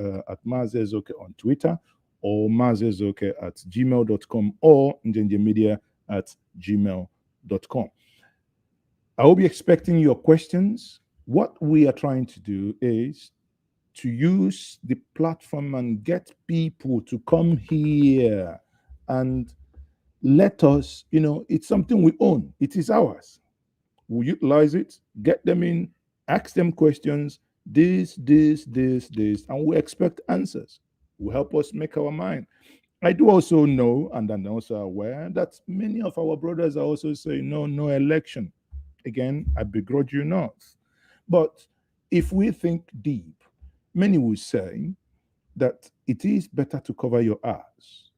on Twitter or mazezoke at gmail.com or njenjemedia at gmail.com. I will be expecting your questions. What we are trying to do is to use the platform and get people to come here and let us, it's something we own. It is ours. We'll utilize it, get them in, ask them questions, this, and we expect answers. Will help us make our mind. I do also know, and I'm also aware, that many of our brothers are also saying, no, no election. Again, I begrudge you not. But if we think deep, many will say that it is better to cover your ass.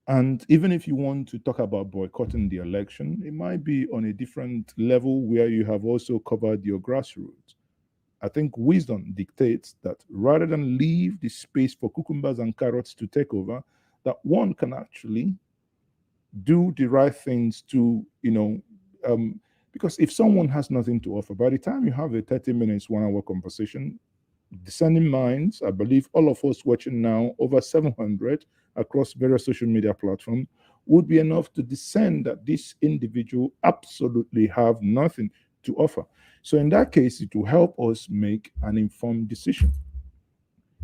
And even if you want to talk about boycotting the election, it might be on a different level where you have also covered your grassroots. I think wisdom dictates that rather than leave the space for cucumbers and carrots to take over, that one can actually do the right things to, because if someone has nothing to offer, by the time you have a 30 minutes, 1 hour conversation, discerning minds, I believe all of us watching now, over 700 across various social media platforms, would be enough to discern that this individual absolutely have nothing to offer. So in that case, it will help us make an informed decision.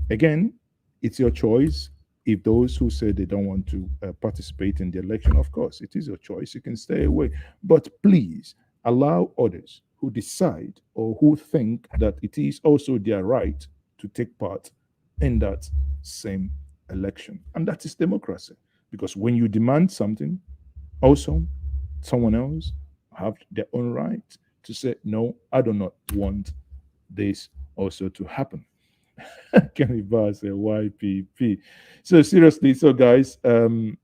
Again, it's your choice. If those who say they don't want to participate in the election, of course, it is your choice. You can stay away. But please allow others who decide or who think that it is also their right to take part in that same election. And that is democracy. Because when you demand something, also someone else have their own right to say, no, I do not want this also to happen. Kenny Barr said YPP. So seriously, so guys, at the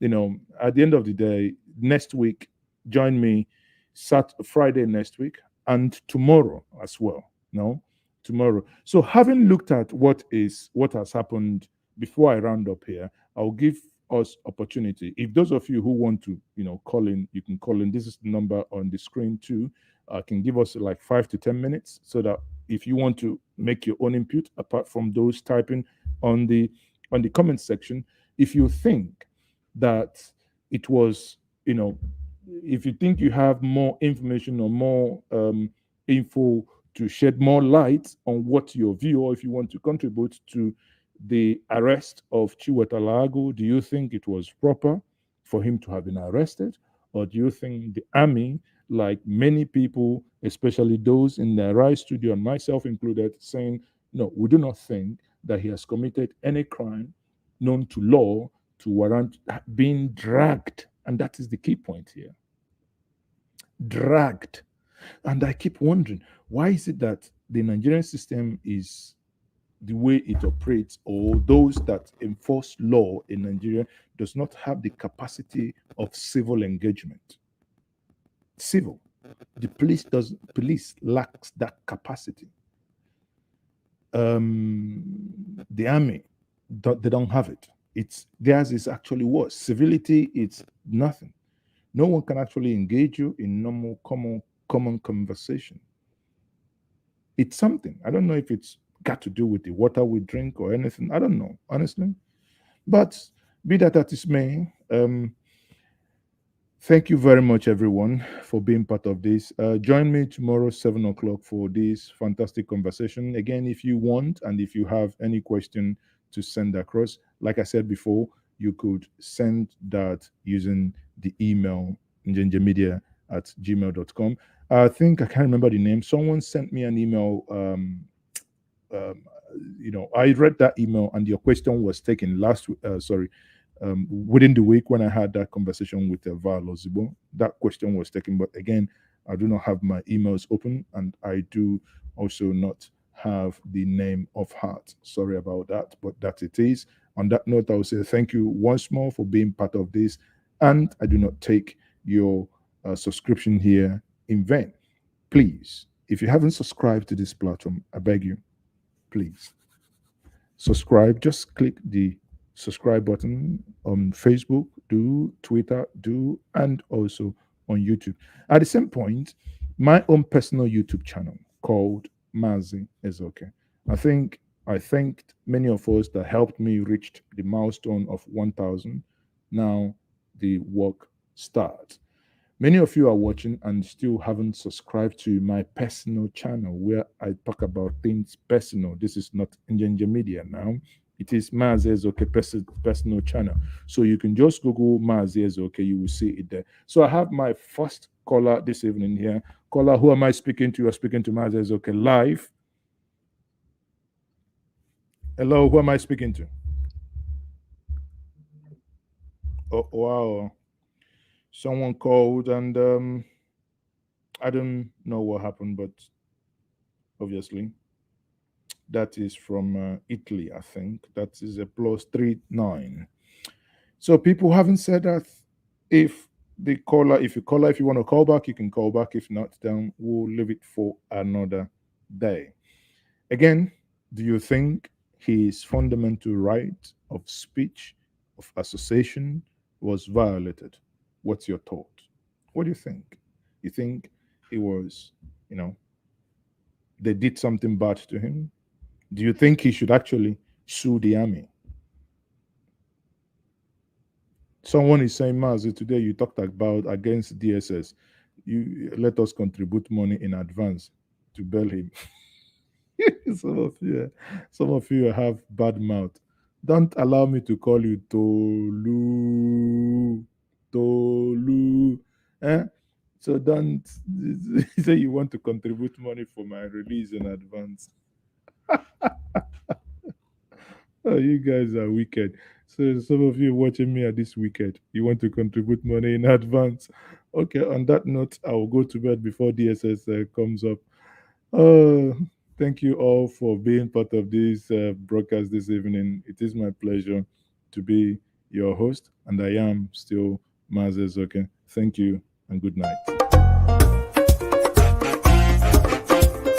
end of the day, next week, join me Friday next week and tomorrow as well. No, tomorrow. So having looked at what has happened before I round up here, I'll give us opportunity. If those of you who want to, call in, you can call in. This is the number on the screen too. Can give us like 5 to 10 minutes so that if you want to make your own input apart from those typing on the comment section, if you think that it was, if you think you have more information or more info to shed more light on what your view, or if you want to contribute to the arrest of Chiwetalu Agu, do you think it was proper for him to have been arrested? Or do you think the army, like many people, especially those in the Rise studio and myself included, saying, no, we do not think that he has committed any crime known to law to warrant being dragged? And that is the key point here. Dragged. And I keep wondering, why is it that the Nigerian system is the way it operates, or those that enforce law in Nigeria does not have the capacity of civil engagement? Civil. The police lacks that capacity. The army, they don't have it. Theirs is actually worse. Civility, it's nothing. No one can actually engage you in normal, common conversation. It's something. I don't know if it's got to do with the water we drink or anything. I don't know, honestly. But be that as it may, thank you very much, everyone, for being part of this. Join me tomorrow, 7 o'clock, for this fantastic conversation. Again, if you want and if you have any question to send across, like I said before, you could send that using the email njenjemedia@gmail.com. I think I can't remember the name. Someone sent me an email. I read that email, and your question was taken within the week when I had that conversation with Val Ozibo. That question was taken, but again, I do not have my emails open, and I do also not have the name of heart. Sorry about that, but that it is. On that note, I will say thank you once more for being part of this, and I do not take your subscription here in vain. Please, if you haven't subscribed to this platform, I beg you, please subscribe. Just click the subscribe button on Facebook, Twitter, and also on YouTube. At the same point, my own personal YouTube channel called Mazi Ezoke. I thanked many of us that helped me reach the milestone of 1,000. Now the work starts. Many of you are watching and still haven't subscribed to my personal channel where I talk about things personal. This is not Njenje Media now. It is Mazi Ezoke personal channel. So you can just Google Mazi Ezoke, you will see it there. So I have my first caller this evening here. Caller, who am I speaking to? You're speaking to Mazi Ezoke live. Hello, who am I speaking to? Oh, wow. Someone called and I don't know what happened, but obviously that is from Italy, I think. That is a +39. So people haven't said that if you want to call back, you can call back. If not, then we'll leave it for another day. Again, do you think his fundamental right of speech, of association was violated? What's your thought? What do you think? You think it was, they did something bad to him? Do you think he should actually sue the army? Someone is saying, Mazi, today you talked about against DSS. You let us contribute money in advance to bail him. Some of you have bad mouth. Don't allow me to call you Tolu. Eh? So don't say you want to contribute money for my release in advance. Oh, you guys are wicked. So some of you watching me at this wicked, you want to contribute money in advance. Okay, on that note, I will go to bed before DSS comes up. Thank you all for being part of this broadcast this evening. It is my pleasure to be your host, and I am still Mazi Ezoke. Thank you and good night.